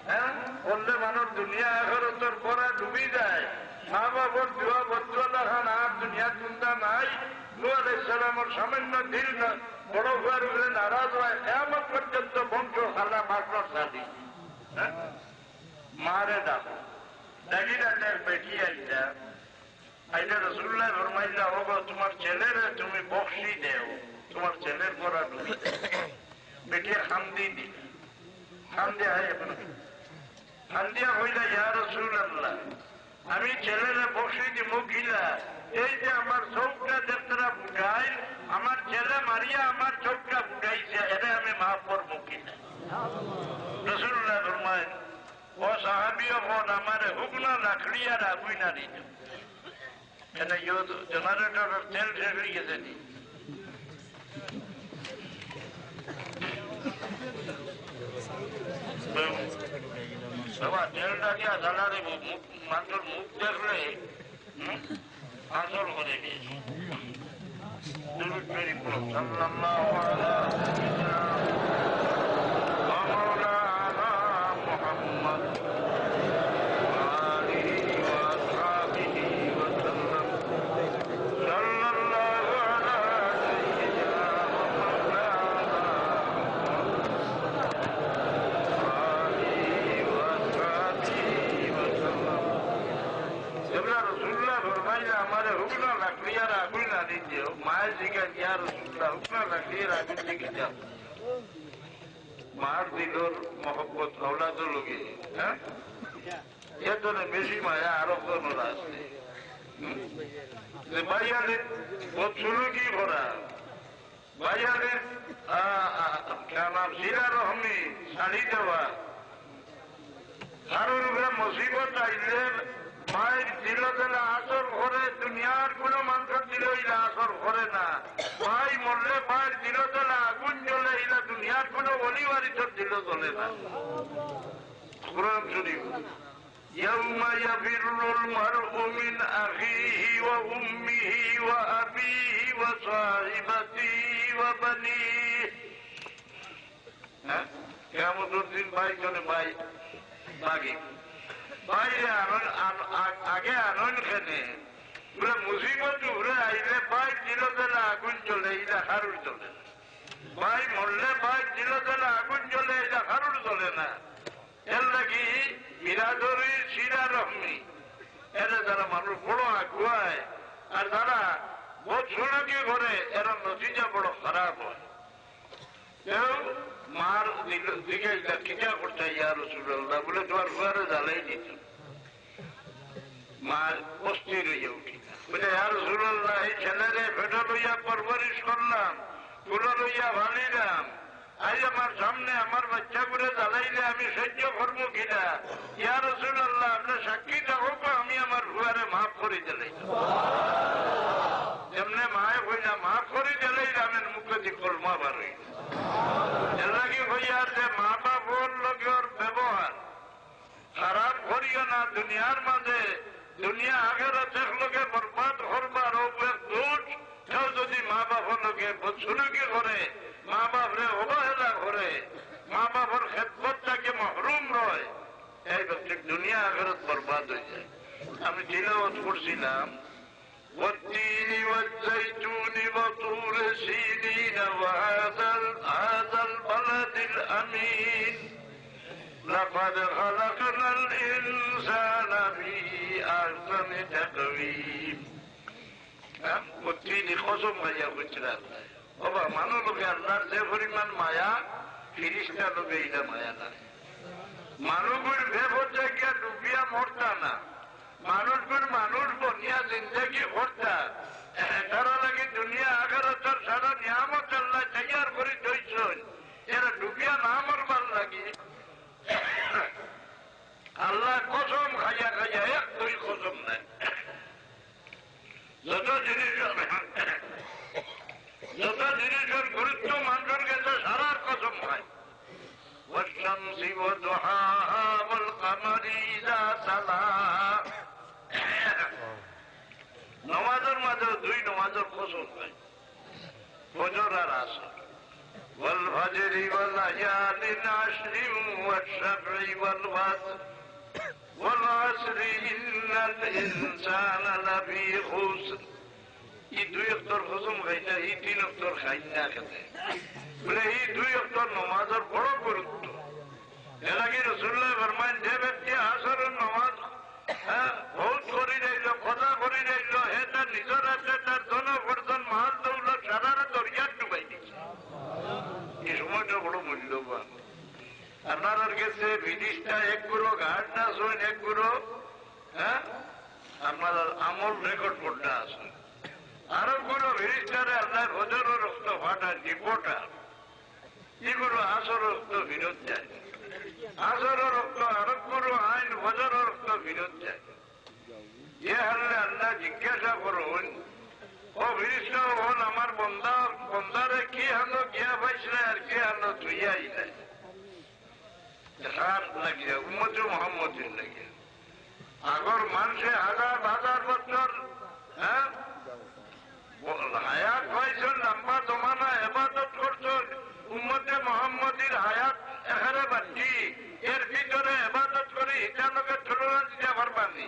হ্যাঁ বললে মানুষ দুনিয়া এখন তোর পড়া ডুবি যায় মা বাবার দুয়া বদলা খান আর দুনিয়ার চিন্তা নাই সালামের সামান্য দিল বড় হওয়ার উপরে নারাজ হয় এমন পর্যন্ত বংশ খালা মাকড় সাদি মারে ডাকো দেখি না বেটি আইটা আইটা রসুল্লাহ ফরমাইলা ও তোমার ছেলের তুমি বক্সি দেও তোমার ছেলের পড়া ডুবি বেটিয়া খান্দি দি খান্দে আয় খান্দিয়া হইলা ইয়া রাসূলুল্লাহ আমি ছেলেরা বক্সি দি মুখিলা এই যে আমার চৌকটা দেবতারা ফুটাই আমার ছেলে মারিয়া আমার চৌকটা ফুটাইছে এটা আমি মাফ করবো কিনা রাসূলুল্লাহ ফরমায় ও সাহাবীও ফোন আমারে হুকনা লাকড়ি আর আগুই না দিত কেন জেনারেটরের তেল শেষ হয়ে গেছে নি বাবা তেলটা দিয়া জ্বালারে মানুষের মুখ দেখলে আসল করে দিয়েছে মায়ের দিকে মার দিলর মহব্বত আওলাদের লোকে হ্যাঁ এর জন্য বেশি মায়া আরো কোনো আছে বাইয়ালের বছরও কি ভরা বাইয়ালের সিরা রহমি শাড়ি দেওয়া কারোর উপরে মুসিবত আইলে মায়ের দিল দিলে আসর ঘরে দুনিয়ার কোন মানুষের দিল ইলা আসর ঘরে না ভাই মরলে মায়ের দিল দিলে আগুন জ্বলে ইলা দুনিয়ার কোন অলিবারিতর দিল জ্বলে না কোরআন শরীফ يوم يفر المرء من أخيه وأمه وأبيه وصاحبته وبنيه কিয়ামতের দিন ভাই জনে ভাই বাগে বাইরে আগে আনন্দ খেলে পুরো মুসিবত ঘুরে আইলে ভাই দিল দিলে আগুন চলে এটা হারুর চলে ভাই মরলে ভাই দিল দিলে আগুন চলে এটা হারুর চলে না এর লাগি বিরাদরি সিরা রহমি এরা যারা মানুষ বড় আগুয়ায় আর যারা বহুত সোনাকি করে এরা নতিজা বড় খারাপ হয় কেউ মার দিকে টিকা করতে ইয়া রাসূলুল্লাহ বলে তোমার ঘরে জ্বালাই দিত মার অস্থির হইয়া উঠি বলে ইয়া রাসূলুল্লাহ এই ছেলেরে ফেটা লইয়া পরবরিশ করলাম ফুলো লইয়া ভালিলাম আজ আমার সামনে আমার বাচ্চা করে জ্বালাইলে আমি সহ্য করবো কিনা ইয়া রাসূলুল্লাহ আপনি সাক্ষী থাকুক আমি আমার ঘরে মাফ করে দিলাই এমনি মায়ে কইলা মাফ করে দিলাই রামের মুখে দিয়ে কলমা বার হইল এর লাগে হইয়া যে মা বাপর লোকের ব্যবহার খারাপ করিও না দুনিয়ার মাঝে দুনিয়া আগের লোকে বরবাদ করবার দোষ কেউ যদি মা বাপর লোকে বৎসুলুকি করে মা বাপরে অবহেলা করে মা বাপর খেদমতটাকে মহরুম রয় এই ব্যক্তি দুনিয়া আগেরত বরবাদ হয়ে যায় আমি তিলাওয়াত করছিলাম والتين والزيتون وطور سينين وهذا البلد الأمين لقد خلقنا الإنسان في أحسن تقويم والتين قسم غير وجرات বাবা মানুষ লোকে আল্লাহর যে পরিমাণ মায়া ফিরিস্তা লোকে এটা মায়া না মানুষের ভেবর জায়গা ডুবিয়া মরতা না মানুষের মানুষ বনিয়া জিন্দগি ভরতা তারা লাগে দুনিয়া আগারতার সারা নিয়ামত আল্লাহ তৈয়ার করে দইছেন এরা ডুবিয়া না মরবার লাগে আল্লাহ কসম খাইয়া খাইয়া এক দুই কসম নাই যত জিনিসের গুরুত্ব মানুষের কাছে সারার কসম হয় والشمس وضحاها কামারি ইযা তালা। নামাজের মাঝে দুই নামাজের কসম নাই, ফজর আর আসর। والفجر وليال عشر والشفع والوتر والعصر إن الإنسان لفي خسر। এই দুই অক্তর কসম খাইনা, এই তিন অক্তর খাইনা খেতে বলে এই দুই অক্তর নামাজের বড় গুরুত্ব। এর আগে রাসূলুল্লাহ ফরমান, যে ব্যক্তি আসরের নামাজ বহুত করে রইল, কথা করে রইল, হে তার নিজের আছে তার ধন বর্ধন মাল দৌলত সারা দরিয়া ডুবাই দিচ্ছে। এই সময়টা বড় মূল্যবান। আপনার কাছে বিদেশটা এক গুরো, ঘাট না শোন এক গুরো, আপনার আমল রেকর্ড করতে আসুন। আরো গুরু বিদেশটারে আপনার ভজর রক্ত ফাটা ডিপোটা, এগুলো আসর রক্ত বিরোধ যায়। আসর রক্ত আরো গুরু আইন ভজর রক্ত বিরোধ যায়। এ হারলে আল্লাহ জিজ্ঞাসা করুন, ও বিরিষ্ট হল আমার বন্দারে কি হলো গিয়া পাইছিল আর কি হলো তুইয়াই নাই লাগিয়া উম্মত মোহাম্মদের লাগিয়া। আগর মানুষে হাজার হাজার বছর হায়াত পাইছ, লম্বা জমানা এবাদত করছ, উম্মতে মোহাম্মদের হায়াত এখানে বাড়ছি, এর ভিতরে এবাদত করে ইটালোকে তুলনা দিতে পারবানি।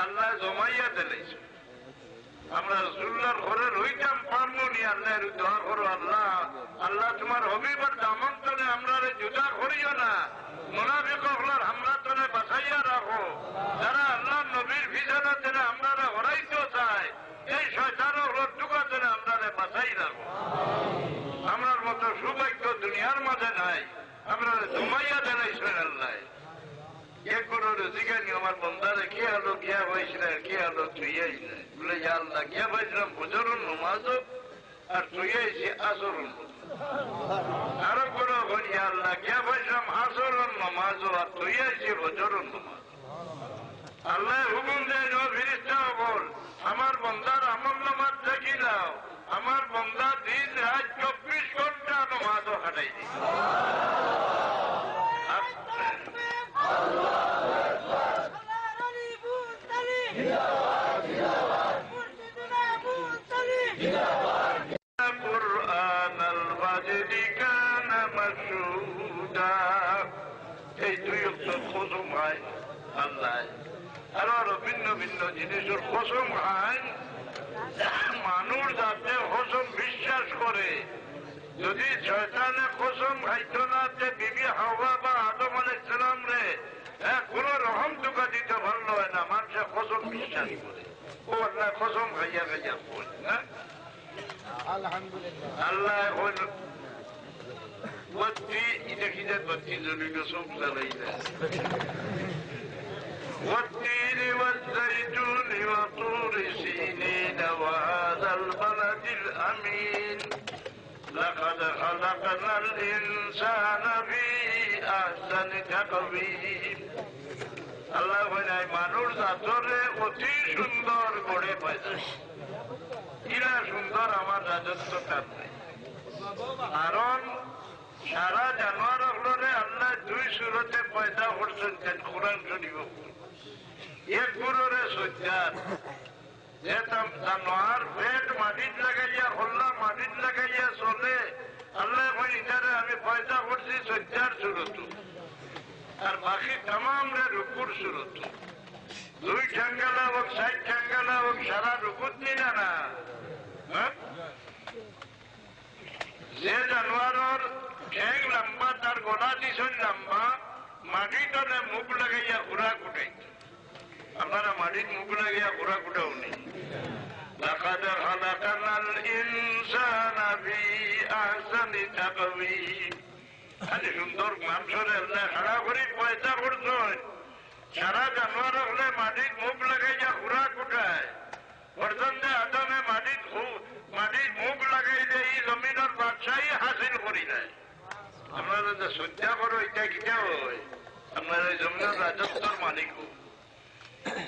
আল্লাহ জমাইয়া দিলেছ। আমরা রাসূলুল্লাহর ঘরে রইতাম পারবো নি, আল্লাহর দোয়া করো, আল্লাহ আল্লাহ তোমার হবিবার দামন তলে আমরা জুদা করিও না, মুনাফিক হলার হামলা তলে বাঁচাইয়া রাখো। যারা আল্লাহ নবীর ভিজানা তেলে আমরা হরাইতে চায়, এই শয়তানের হলোর টুকা তেলে আমরা বাঁচাই রাখো। আমরার মতো সৌভাগ্য দুনিয়ার মাঝে নাই, আমরা জমাইয়া দিলাইছেন আল্লাহ। এক করো জিজ্ঞানি আমার বন্দারে কে হলো গিয়া পাইছিল কে হলো তুইয়াই নাই বলে, আল্লাহ গিয়া পাইছিলাম ফজরের নামাজ আর তুইয়াইছি আসরের। আরো করো আল্লাহ গিয়া পাইছিলাম আসরের নামাজ আর তুইয়াইছি ফজরের নামাজ। আল্লাহ হুকুম দেয় ফিরিস্তা বল, আমার বন্দার আমল নামাজ দেখি দাও, আমার বন্দা দিন রাত 24 ঘন্টা নামাজও হাঁটাই দিই। এই দুই অক্ষর কসম হয় আল্লাহ। আরো ভিন্ন ভিন্ন জিনিসের কসম হয়। মানুষ যাতে কসম বিশ্বাস করে, যদি শয়তানে কসম খাইত না যে বিবি হাওয়া বা আদম আলাইহিস সালাম রে কোন রকম ধোঁকা দিতে ভালো হয় না, মানুষের কসম বিশ্বাস করে। ও আল্লাহ কসম খাইয়া খাইয়া বল না আল্লাহ বত্তি এটা কি যে বত্তি জরুরি সব জ্বালাই দেয়। والتين والزيتون وطور سينين وهذا البلد الأمين لقد خلقنا الإنسان في أحسن تقويم। আল্লাহ বলে মানুষ জাতরে অতি সুন্দর গড়ে পাইছে। ইরা সুন্দর আমার রাজত্ব তার নাই, কারণ সারা জানোয়ার হলে আল্লাহ দুই সুরতে পয়দা করছেন। কোরআন শরীফ এক গুরুরে সজ্জার যে জানোয়ার পেট মাটির লাগাইয়া হল্লা মাটির লাগাইয়া চলে, আল্লাহ ইটারে আমি পয়দা করছি সজ্জার সুরত, আর বাকি তাম রে রুকুর সুরত। দুই ঠ্যাঙ্গালা হোক 60 ঠ্যাঙ্গালা হোক সারা রুকুত নিলা না। যে জানোয়ারের ঠ্যাং লম্বা, তার গলা দিছেন লম্বা, মাটি তলে মুখ লাগাইয়া ঘোরা কুটাই। আপনারা মাটির মুখ লাগাইয়া ঘোরা কুটাও নেই। لقد خلقنا الإنسان في أحسن تقويم। খালি সুন্দর মানুষের খাড়া করি পয়সা করছো, সারা জানোয়ার হলে মাটির মুখ লাগাইয়া ঘোরা কুটায়। পর্যন্ত আদমে মাটির মুখ লাগাইলে এই জমিনের বাদশাহী হাসিল করি দেয়। আপনারা যে শ্রদ্ধা করো এটা কিটা হয়, আপনারা এই জমিনের রাজত্বর মালিক।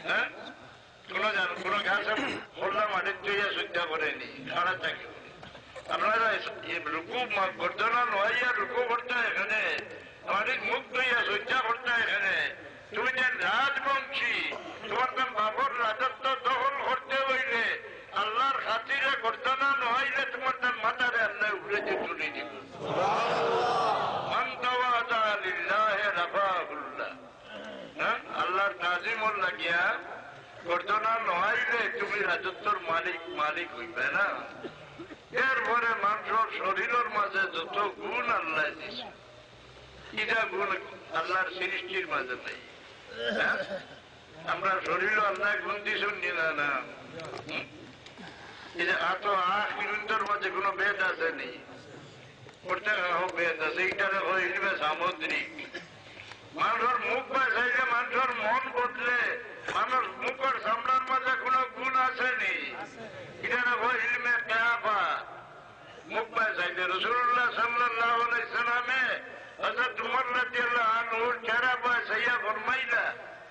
হ্যাঁ, কোন ঘাস খোলা মাটির তৈরি শ্রদ্ধা করেনি, খারাপ থাকে। আপনারা রুকু গর্দনা নয় রুকু করতে এখানে আমাদের মুখ ধুইয়া সজ্জা করতে এখানে তুমি যে রাজবংশী তোমার তো বাবর রাজত্ব দখল করতে হইলে আল্লাহর খাতিরে করতে না নহইলে তোমার তার মাথারে আল্লাহ উপরে যে তুলে দিব আল্লাহর তাজিমর লাগিয়া করতে না নহইলে তুমি রাজত্বর মালিক হইবে না। এরপরে মানুষের শরীরের মাঝে যত গুণ আল্লাহ দিছে এটা গুণ আল্লাহর সৃষ্টির মাঝে নেই। আমরা শরীর আল্লাহ গুণ দিছুন না এই যে এত আখের মাঝে কোন বেদ আছে নেই প্রত্যেক বেদ আছে এইটারে হইবে সামুদ্রিক। মানুষের মুখ বাঁচাইলে মানুষের মন বদলে মানুষ মুখের সামনার মাঝে কোন গুণ আসেনি এটারে হইলমে কেয়াফা মুখ বাঁচাইলে রাসূলুল্লাহ সাল্লাল্লাহু আলাইহি সাল্লামে হযরত উমর রাদিয়াল্লাহু আনহুর চেহারা বাঁচাইয়া ফরমাইলা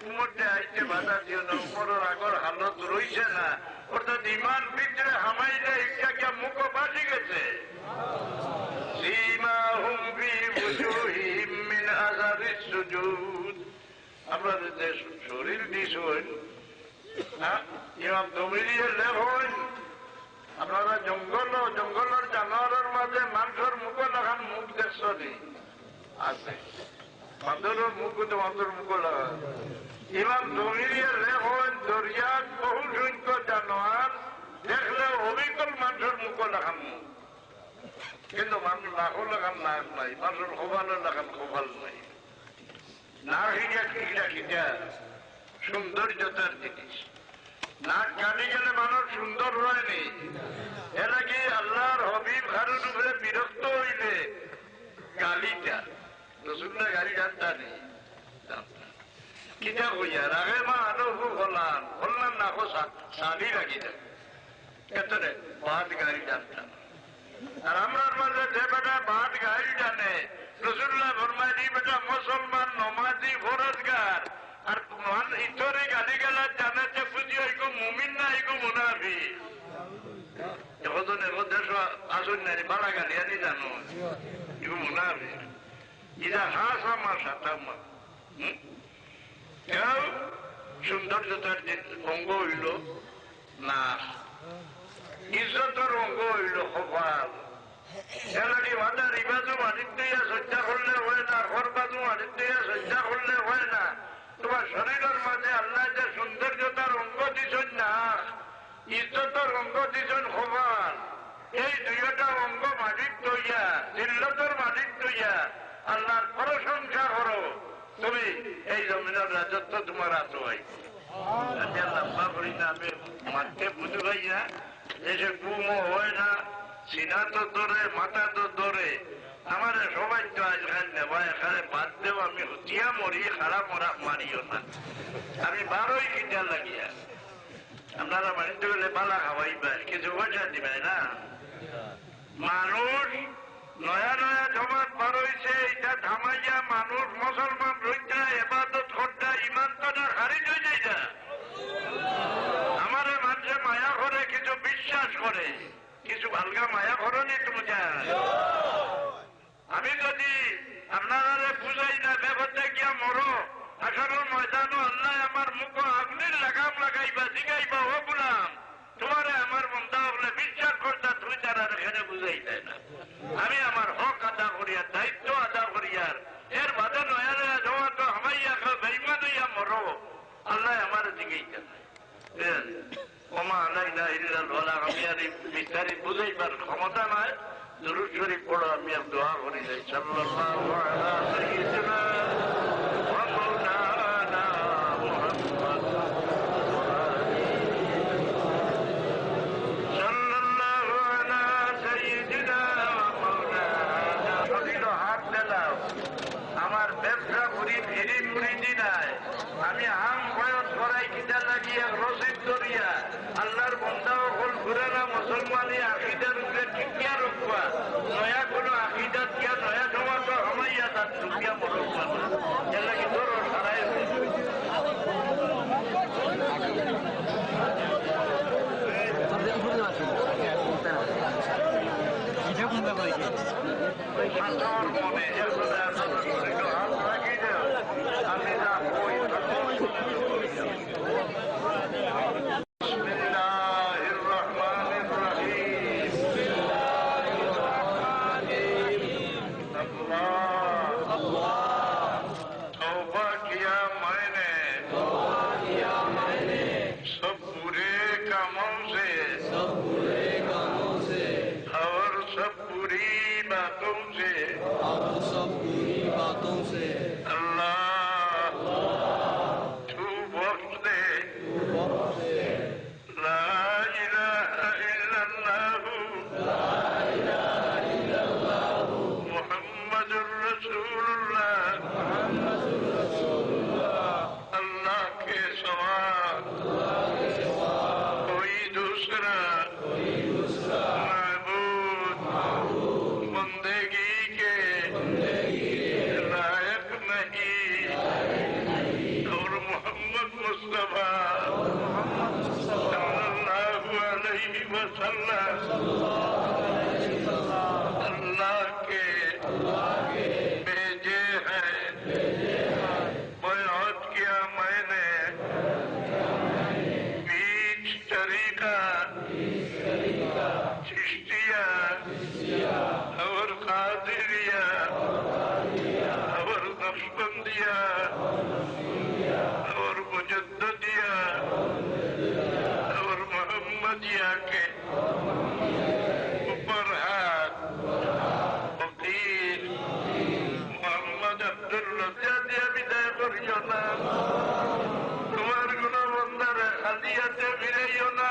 উমরতে আইতে বাধা দিও না উমরের আগর হালত রইছে না অর্থাৎ ইমান ভিতরে হামাইলে একটা মুখ বাঁচি গেছে। সীমাহুম ফি বুজুহিহিম মিন আযারিস সুজুদ আমরা যে শরীর দিছুন ইমাম দমিরিয়ে লেখেন আপনারা জঙ্গলের জানোয়ারের মাঝে মানুষের মুখ লাগান মুখ দেখছনি আছে মাদুরের মুখ তো মাদুর মুখ লাগান। ইমাম দমিরিয়ে লেখেন দরিয়ার বহু সংখ্যক জানোয়ার দেখলে অবিকল মানুষের মুখ লাগান মুখ কিন্তু মানুষ নাকও লাগান নাক নাই মানুষের খোবালো লাগান খোবাল নাই না খিটা সৌন্দর্যতার জিনিস নাক কাটি গেলে মানুষ সুন্দর হয়নি এরা কি আল্লাহর হবিব খারুর উপরে বিরক্ত হইলে গালিটা রসুল্লাহ গালি জানতা নেই কিটা হইয়া রাগে মা আলো হলান বললাম না সালি রাখি দেন এতরে বাদ গাড়ি জানতাম আর আমরার মাঝে যে বেটা বাদ গাড়ি জানে রাসূলুল্লাহ ফরমাইলি বেটা মুসলমান নমাজি ফরজগার আর ইতরে গালি গালা জানে যে বুঝি এগো মুমিন না এগো মুনাফিক এখন এগো দেশ আসুন না বাড়া গালি আনি জানো এগো মুনাফিক এটা হাস আমার সাথে কেউ সৌন্দর্যতার অঙ্গ হইল না ইজ্জতের অঙ্গ হইল কপাল এলাকি বাজার ইবাজু মাটির দিয়া সজ্জা করলে হয় না ঘর বাজু মাটির দিয়া সজ্জা করলে হয় না তোমার শরীরের মাঝে আল্লাহ যে সৌন্দর্যতার অঙ্গ দিছন না ইজ্জতের অঙ্গ দিছন কপাল এই দুইটা অঙ্গ মাটির তৈয়া জিল্লতের মাটির তৈয়া আল্লাহর প্রশংসা করো তুমি এই জমিনের রাজত্ব তোমার আতো হয় লম্বা করি না আমি মাঠে বুঝু ভাই না এসে গুমও হয় না সিনা তো ধরে মাথা তো ধরে আমার সবাই তো আজকাল নেবা এখানে বাদ দেব আমি হতিয়া মরি খারাপ মারিও না আমি বারোই কিনা লাগিয়া আপনারা মানিতে গেলে বালা খাওয়াইবা কিছু পয়সা দিবে না মানুষ নয়া নয়া জমাত বার হয়েছে এটা থামাইয়া মানুষ মুসলমান রইটা এবাদত করতে ইমান তো না খারিজ হয়ে যায় না আমারে মানুষে মায়া করে কিছু বিশ্বাস করে কিছু আলগা মায়া করনি তুমি আমি যদি আপনারা বুঝাই না ব্যাপারটা গিয়া মরো আসলের ময়দানও আল্লাহ আমার মুখ আপনির লাগাম লাগাইবা জিগাইবা ও বললাম তোমারে আমার মন্দা বলে বিশ্বাস করতা তুই তারা এখানে বুঝাই দেয় না আমি আমার হক আদা করিয়ার দায়িত্ব আদা করিয়ার এর বাদে নয়া নয়া জমা তো হামাইয়া বেইমান হইয়া মরো আল্লাহ আমার জিগাইতে ওমা আল্লাহ ইল্লাল্লাহ আমি আর বিস্তারিত বুঝাইবার ক্ষমতা নাই দুরূদ শরীফ পড়ো আমি আর দোয়া করি যাই সাল্লাল্লাহু আলা সাইয়্যিদিনা ওয়া মাওলানা মুহাম্মদ সাল্লাল্লাহু আলা সাইয়্যিদিনা ওয়া মাওলানা সদিল হাত দিলাম আমার ব্যবসা করি ফেরি মুড়ি নাই আমি আম বয়স করাই কিটা লাগিয়া রসিদ করিয়া আল্লাহর বন্ধাও হল ঘুরে না মুসলমানি আকিদার উপরে টিকিয়া রক্ষা নয়া কোনো আকিদার দিয়া নয়া সমাজ হমাইয়া তার ঢুকিয়া মরক্ষা না এর লাগে ধরো সারাই এটা হাতর মনে এরপরে আন্দোলন করিল হাত রাখি দেও আমি যা কই বিসমিল্লাহির রহমানির রহিম আল্লাহ তওবা কিয়া मैंने सब बुरे कामों से और सब बुरी बातों से अल्लाह तू बख्श दे ला इलाहा इल्लल्लाह मुहम्मदुर रसूलुल्लाह अल्लाह के सिवा कोई दूसरा माबूद बंदगी के लायक नहीं और मोहम्मद मुस्तफा सल्लल्लाहु अलैहि वसल्लम अल्लाह के भेजे हैं बयात किया मैंने बीच तरीका चिश्तिया और कादिरिया और नक्शबंदिया और मुजद्दिया और मोहम्मदिया के ऊपर हाथ फकीर मोहम्मद अब्दुल रज़्ज़ाक़ विदाय करियो ना তোমার গুনাহ বন্দারে খালিয়াতে ফিরাইও না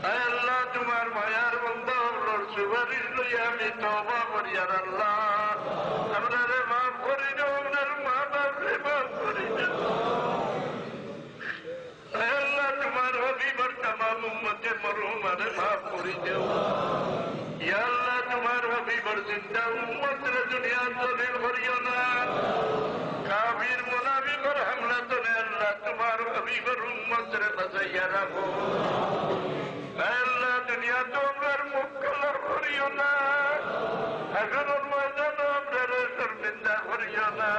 আয় আল্লাহ তোমার মায়ার বন্দা হলোর সুপারিশ লইয়া আমি তওবা করি আর আল্লাহ আপনারে মাফ করে দাও আপনার মা বাপরে মাফ করে দাও আয় আল্লাহ তোমার হবিবর তামাম উম্মতে মরহুমারে মাফ করে দাও ইয়া আল্লাহ তোমার হবিবর জিন্দা উম্মতরে দুনিয়া জলিল করিও না কাফির মুনাফিকর হামলা তোলে আল্লাহ তোমার হবিবর উম্মতরে বাঁচাইয়া রাখো আল্লাহ দুনিয়া তোমার মুখ কালা করিও না হাসরের ময়দানে আপনারে শর্মিন্দা করিও না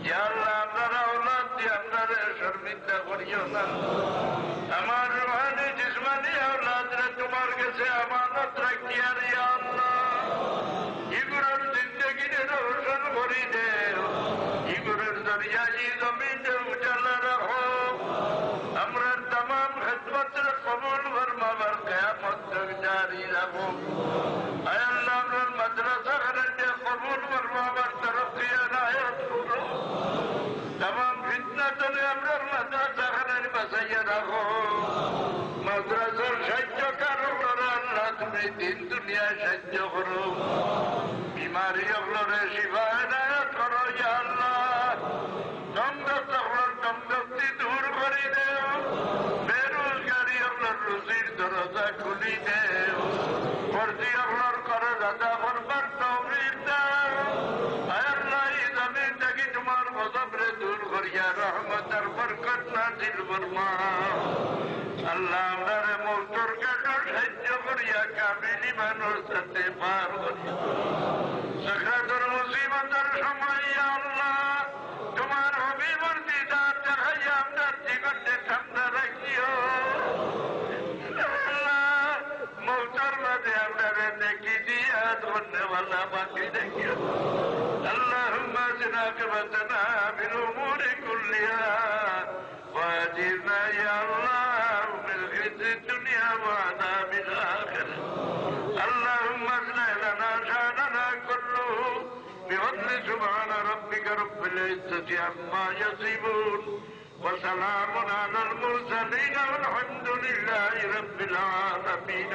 ইয়া আল্লাহ আপনারা আওলাদ দিয়ে আপনারে শর্মিন্দা করিও না আমার রুহানি জিসমানি আওলাদরে তোমার কাছে আমানত রাখি আর ইয়া আল্লাহ ইগুলোর জিন্দগিরে রোশন করে দেও ইগুলোর দরিয়া জমিনে উজালা রাখো আমরা तमाम खिदमत कबूल फरमावर क़यामत तक जारी रखो ऐ अल्लाह अपना मदरसा खरंजे कबूल फरमावर तरक्की अनायत करो तमाम फितना तले अपना मदरसा खरंज बसाइए रखो मदरसा सज्जो करो अल्लाह तुम्हें दिन दुनिया सज्जो करो बीमारी अगलोरे शिफा अनायत करो या अल्लाह दमदस्ती दूर करी देओ बेरोजगारी अपना रुजिर दरजा खुली देओ फर्जी अपनार करे दादा फरमान तौफीक दाओ ऐ अल्लाह ई जमीन থেকে তোমার গজবরে দূর করিয়া রহমতের বরকত নাযিল ফরমাও আল্লাহ আমারে মওতর কাটো সাহায্য করিয়া কামিল ইমানের সাথে পার করিয়া সাকরাতুল মুসিবতের সময় ইয়া আল্লাহ তোমার হবিবর দিদার দেখাইয়া আপনার জীবনকে ঠান্ডা রাখিও আল্লাহ মওতর মাঝে আপনারে নেকি দিয়া ধন্যওয়ালা বাকি দেখিও اللهم اجعل عاقبتنا في الامور كلها واجرنا يا الله من خزي الدنيا وعذاب الاخره اللهم اصلح لنا شاننا كله بفضل سبحان ربك رب العزه عما يصفون وسلام على المرسلين والحمد لله رب العالمين